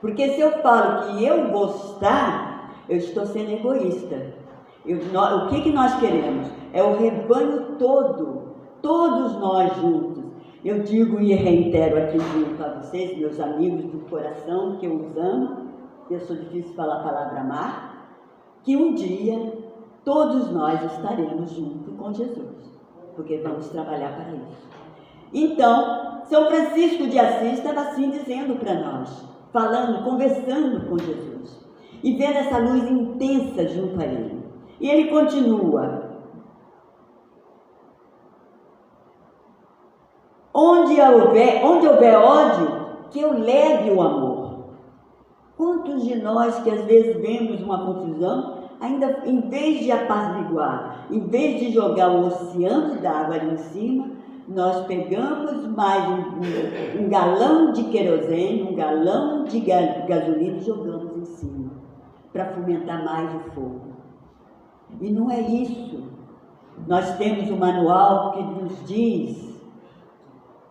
Porque se eu falo que eu vou estar, eu estou sendo egoísta. O que nós queremos? É o rebanho todo, todos nós juntos. Eu digo e reitero aqui junto a vocês, meus amigos do coração, que eu os amo, eu sou difícil falar a palavra amar, que um dia todos nós estaremos junto com Jesus, porque vamos trabalhar para isso. Então, São Francisco de Assis estava assim dizendo para nós, falando, conversando com Jesus, e vendo essa luz intensa junto a ele. E ele continua: onde houver ódio, que eu leve o amor. Quantos de nós que às vezes vemos uma confusão, ainda em vez de apaziguar, em vez de jogar o oceano d'água ali em cima, nós pegamos mais um galão de querosene, um galão de gasolina e jogamos em cima, para fomentar mais o fogo. E não é isso. Nós temos um manual que nos diz: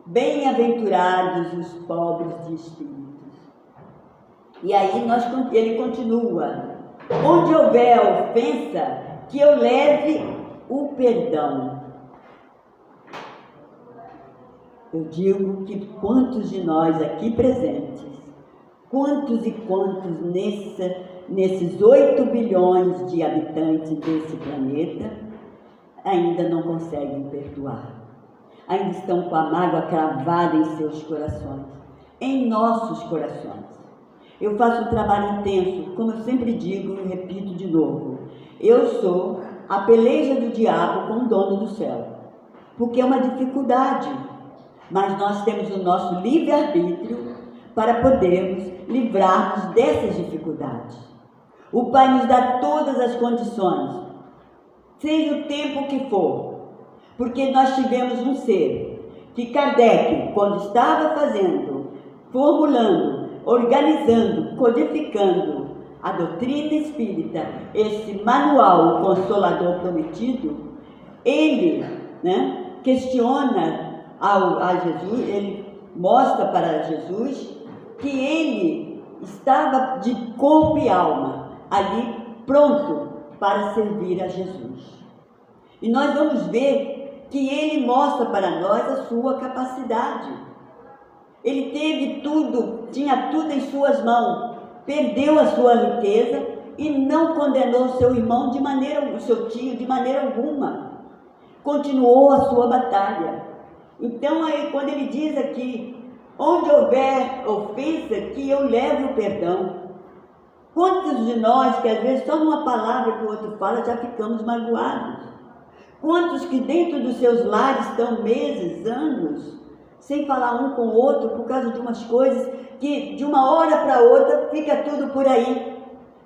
bem-aventurados os pobres de espíritos. E aí ele continua: onde houver ofensa, que eu leve o perdão. Eu digo que quantos de nós aqui presentes, quantos e quantos nesses 8 bilhões de habitantes desse planeta, ainda não conseguem perdoar. Ainda estão com a mágoa cravada em seus corações, em nossos corações. Eu faço um trabalho intenso, como eu sempre digo e repito de novo. Eu sou a peleja do diabo com o dono do céu, porque é uma dificuldade. Mas nós temos o nosso livre-arbítrio para podermos livrar-nos dessas dificuldades. O Pai nos dá todas as condições, seja o tempo que for, porque nós tivemos um ser que Kardec, quando estava formulando, organizando, codificando a doutrina espírita, esse manual, o Consolador Prometido, ele questiona a Jesus, ele mostra para Jesus que ele estava de corpo e alma ali pronto para servir a Jesus. E nós vamos ver que ele mostra para nós a sua capacidade. Ele teve tudo, tinha tudo em suas mãos, perdeu a sua riqueza e não condenou seu irmão o seu tio, de maneira alguma. Continuou a sua batalha. Então, aí, quando ele diz aqui, onde houver ofensa, que eu leve o perdão. Quantos de nós, que às vezes só uma palavra que o outro fala, já ficamos magoados? Quantos que dentro dos seus lares estão meses, anos, sem falar um com o outro por causa de umas coisas que de uma hora para outra fica tudo por aí.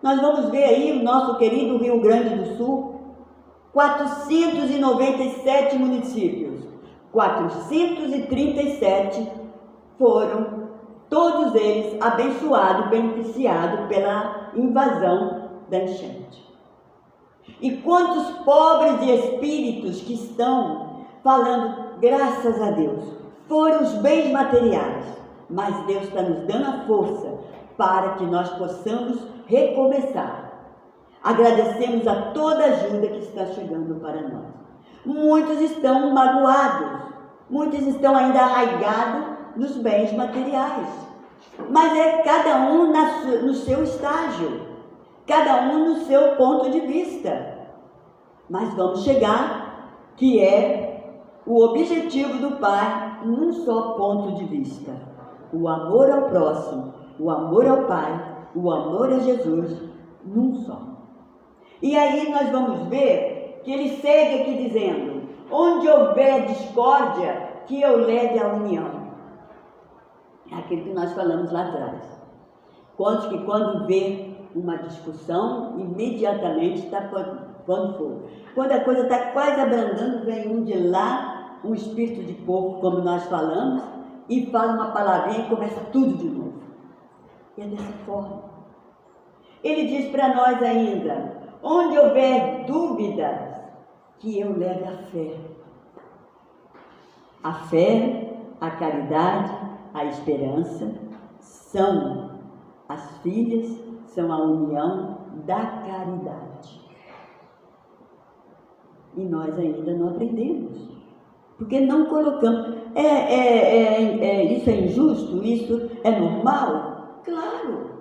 Nós vamos ver aí o nosso querido Rio Grande do Sul, 497 municípios, 437 foram, todos eles abençoados, beneficiados pela invasão da enchente. E quantos pobres de espíritos que estão falando, graças a Deus, foram os bens materiais, mas Deus está nos dando a força para que nós possamos recomeçar. Agradecemos a toda a ajuda que está chegando para nós. Muitos estão magoados, muitos estão ainda arraigados nos bens materiais, mas é cada um no seu estágio, cada um no seu ponto de vista. Mas vamos chegar, que é o objetivo do Pai, num só ponto de vista: o amor ao próximo, o amor ao Pai, o amor a Jesus, num só. E aí nós vamos ver que ele segue aqui dizendo: onde houver discórdia, que eu leve a união. É aquilo que nós falamos lá atrás. Quantos que quando vê uma discussão, imediatamente está quando for. Quando a coisa está quase abrandando, vem um de lá, um espírito de porco, como nós falamos, e fala uma palavrinha e começa tudo de novo. E é dessa forma. Ele diz para nós ainda: onde houver dúvidas, que eu leve a fé. A fé, a caridade, a esperança são as filhas, são a união da caridade. E nós ainda não aprendemos, porque não colocamos. Isso é injusto? Isso é normal? Claro,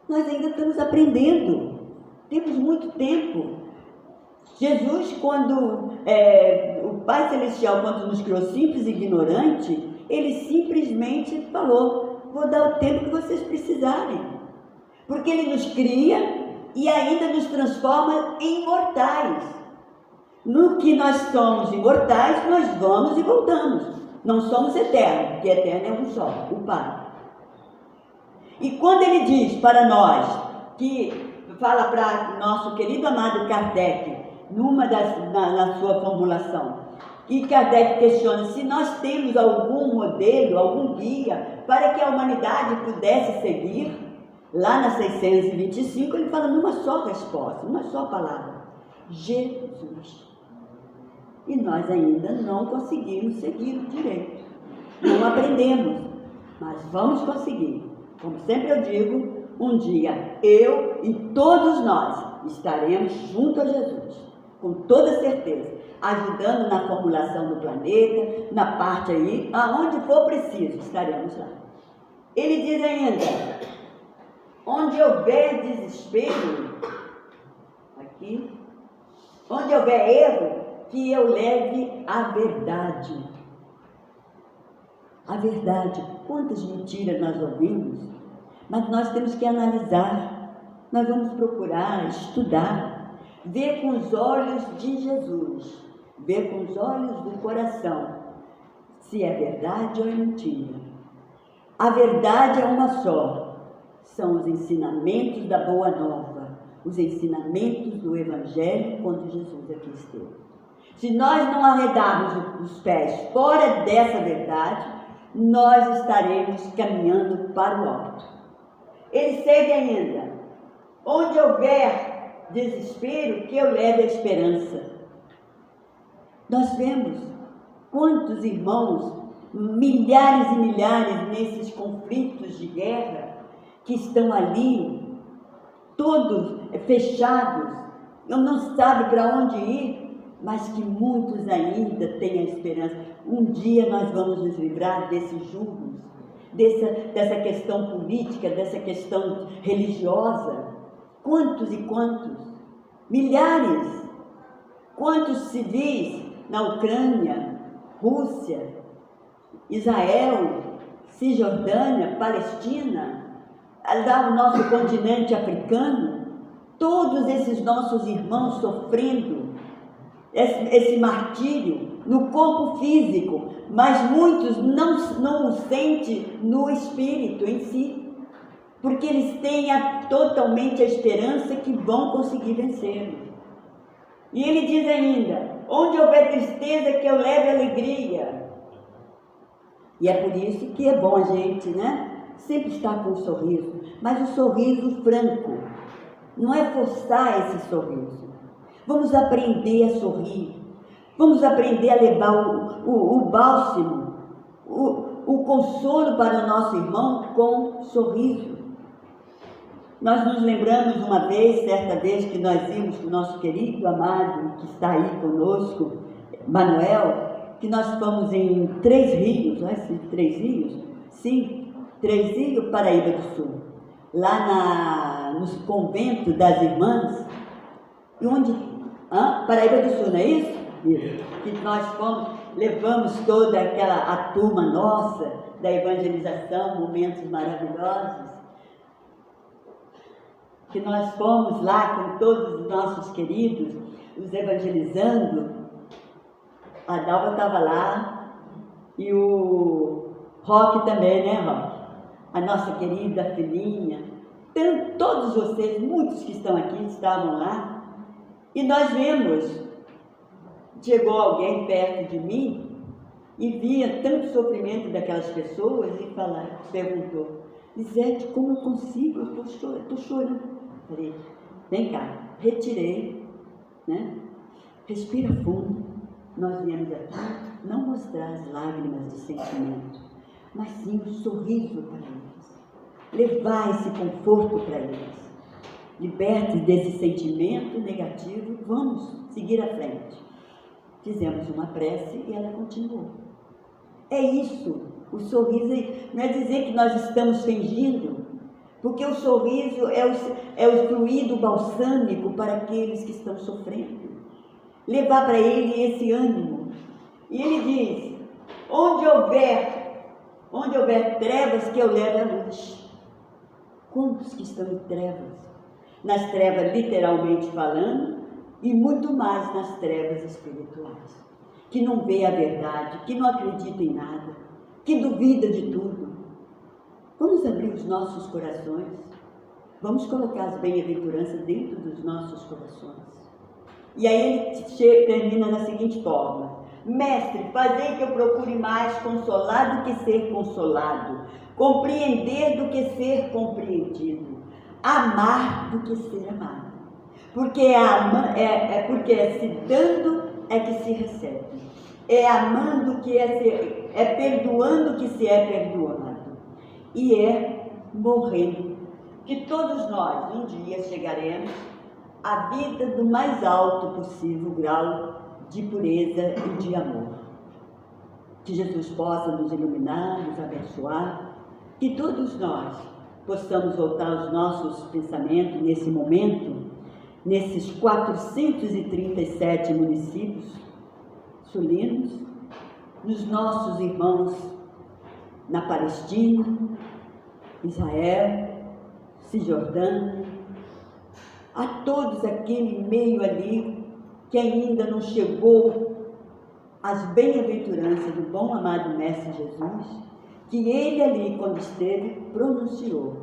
nós ainda estamos aprendendo, temos muito tempo. Jesus, quando o Pai Celestial, quando nos criou simples e ignorante, ele simplesmente falou: vou dar o tempo que vocês precisarem, porque ele nos cria e ainda nos transforma em imortais. No que nós somos imortais, nós vamos e voltamos. Não somos eternos, porque eterno é um só, o Pai. E quando ele diz para nós, que fala para nosso querido amado Kardec, na sua formulação, e Kardec questiona se nós temos algum modelo, algum guia para que a humanidade pudesse seguir, lá na 625 ele fala numa só resposta, uma só palavra: Jesus. E nós ainda não conseguimos seguir direito, não aprendemos, mas vamos conseguir. Como sempre eu digo, um dia eu e todos nós estaremos junto a Jesus, com toda certeza, ajudando na formulação do planeta, na parte aí, aonde for preciso, estaremos lá. Ele diz ainda: onde houver desespero, aqui, onde houver erro, que eu leve a verdade. A verdade. Quantas mentiras nós ouvimos, mas nós temos que analisar. Nós vamos procurar, estudar, ver com os olhos de Jesus, ver com os olhos do coração, se é verdade ou é mentira. A verdade é uma só. São os ensinamentos da Boa Nova, os ensinamentos do Evangelho quando Jesus aqui esteve. Se nós não arredarmos os pés fora dessa verdade, nós estaremos caminhando para o alto. Ele segue ainda: onde houver desespero, que eu leve a esperança. Nós vemos quantos irmãos, milhares e milhares nesses conflitos de guerra, que estão ali, todos fechados, não sabem para onde ir, mas que muitos ainda têm a esperança. Um dia nós vamos nos livrar desses julgos, dessa questão política, dessa questão religiosa. Quantos e quantos? Milhares! Quantos civis na Ucrânia, Rússia, Israel, Cisjordânia, Palestina, lá o nosso continente africano, todos esses nossos irmãos sofrendo esse martírio no corpo físico, mas muitos não o sentem no espírito em si, porque eles têm totalmente a esperança que vão conseguir vencer. E ele diz ainda: onde houver tristeza, que eu leve alegria. E é por isso que é bom a gente, sempre estar com um sorriso, mas um sorriso franco, não é forçar esse sorriso. Vamos aprender a sorrir, vamos aprender a levar o bálsamo, o consolo para o nosso irmão com sorriso. Nós nos lembramos certa vez, que nós vimos com o nosso querido amado, que está aí conosco, Manuel, que nós fomos em 3 rios, não é? 3 rios? Sim, 3 rios, Paraíba do Sul. Lá nos conventos das irmãs, Paraíba do Sul, não é isso? Isso. Que nós fomos, levamos toda a turma nossa da evangelização, momentos maravilhosos, que nós fomos lá com todos os nossos queridos, os evangelizando. A Dalva estava lá e o Roque também, né, Roque? A nossa querida filhinha, todos vocês, muitos que estão aqui, estavam lá. E nós vemos, chegou alguém perto de mim e via tanto sofrimento daquelas pessoas e perguntou: Lisete, como eu consigo? Eu estou chorando. Falei: vem cá, retirei, respira fundo. Nós viemos aqui não mostrar as lágrimas de sentimento, mas sim o sorriso para eles, levar esse conforto para eles. Liberte desse sentimento negativo, vamos seguir à frente. Fizemos uma prece e ela continuou. É isso, o sorriso não é dizer que nós estamos fingindo, porque o sorriso é o fluido balsâmico para aqueles que estão sofrendo. Levar para ele esse ânimo. E ele diz: onde houver trevas, que eu leve a luz. Quantos que estão em trevas? Nas trevas literalmente falando, e muito mais nas trevas espirituais, que não vê a verdade, que não acredita em nada, que duvida de tudo. Vamos abrir os nossos corações, vamos colocar as bem-aventuranças dentro dos nossos corações. E aí ele termina da seguinte forma: Mestre, fazei que eu procure mais consolar do que ser consolado, compreender do que ser compreendido, amar do que ser amado. Porque porque se dando é que se recebe, é amando que é perdoando que se é perdoado, e é morrendo que todos nós um dia chegaremos à vida do mais alto possível grau de pureza e de amor. Que Jesus possa nos iluminar, nos abençoar, que todos nós possamos voltar os nossos pensamentos nesse momento, nesses 437 municípios sulinos, nos nossos irmãos na Palestina, Israel, Cisjordânia, a todos aquele meio ali que ainda não chegou às bem-aventuranças do bom amado Mestre Jesus, que ele ali, quando esteve, pronunciou.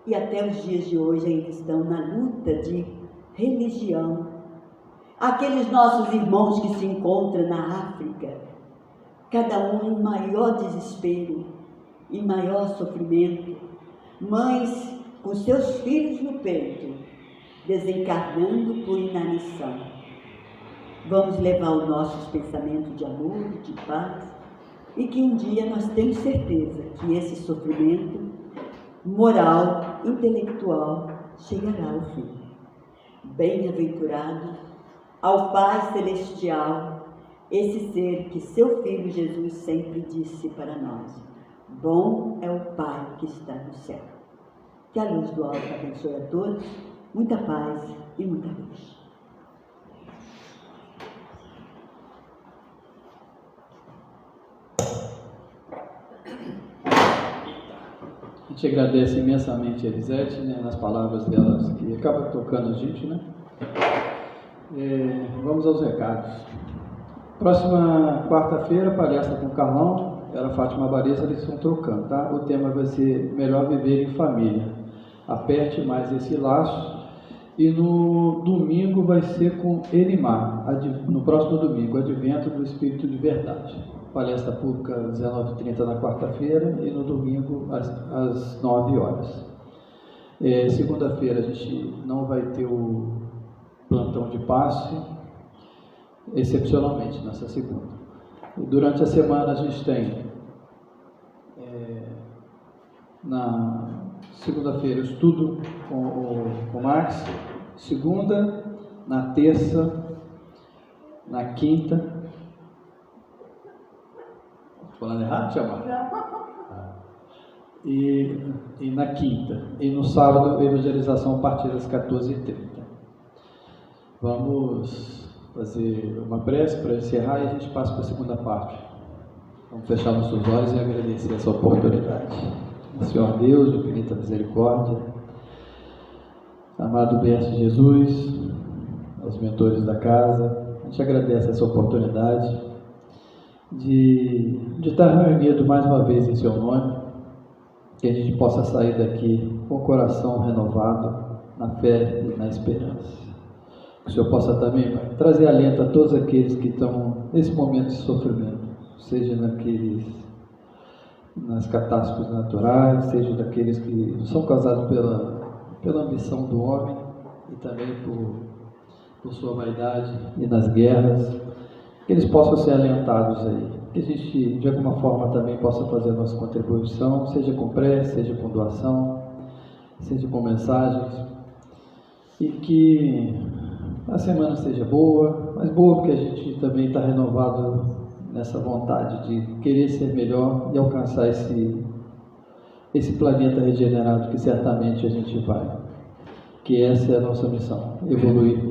E até os dias de hoje ainda estão na luta de religião. Aqueles nossos irmãos que se encontram na África, cada um em maior desespero e maior sofrimento, mães com seus filhos no peito, desencarnando por inanição. Vamos levar os nossos pensamentos de amor, de paz, e que um dia nós temos certeza que esse sofrimento moral, intelectual, chegará ao fim. Bem-aventurado ao Pai Celestial, esse ser que seu Filho Jesus sempre disse para nós: bom é o Pai que está no céu. Que a luz do alto abençoe a todos, muita paz e muita luz.
A gente agradece imensamente a Elisete, né, nas palavras delas, que acaba tocando a gente, né? Vamos aos recados. Próxima quarta-feira, palestra com o Carlão, era Fátima Bareza, eles estão trocando, tá? O tema vai ser Melhor Viver em Família. Aperte mais esse laço. E no domingo vai ser com Elimar, no próximo domingo, Advento do Espírito de Verdade. Palestra pública às 19h30 na quarta-feira e no domingo às 9 horas. Segunda-feira a gente não vai ter o plantão de passe, excepcionalmente, nessa segunda. Durante a semana a gente tem, na segunda-feira, estudo com o Marx, segunda, na terça, na quinta. Estou falando errado, Tiago? E na quinta. E no sábado, evangelização a partir das 14h30. Vamos fazer uma prece para encerrar e a gente passa para a segunda parte. Vamos fechar nossos olhos e agradecer essa oportunidade. Senhor Deus, de infinita misericórdia, amado Mestre Jesus, aos mentores da casa, a gente agradece essa oportunidade de estar reunido mais uma vez em seu nome, que a gente possa sair daqui com o coração renovado, na fé e na esperança. Que o Senhor possa também, Pai, trazer alento a todos aqueles que estão nesse momento de sofrimento, seja nas catástrofes naturais, seja daqueles que são causados pela ambição do homem e também por sua vaidade e nas guerras, que eles possam ser alentados aí, que a gente de alguma forma também possa fazer a nossa contribuição, seja com prece, seja com doação, seja com mensagens, e que a semana seja boa, mas boa porque a gente também está renovado nessa vontade de querer ser melhor e alcançar esse planeta regenerado que certamente a gente vai. Que essa é a nossa missão, evoluir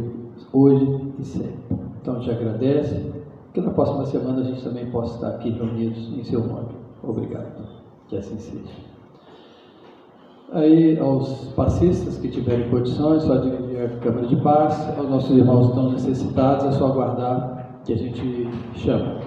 hoje e sempre. Então, te agradece, que na próxima semana a gente também possa estar aqui reunidos em seu nome. Obrigado. Que assim seja. Aí, aos passistas que tiverem condições, só dirigir a Câmara de Paz. Aos nossos irmãos que estão necessitados, é só aguardar que a gente chama.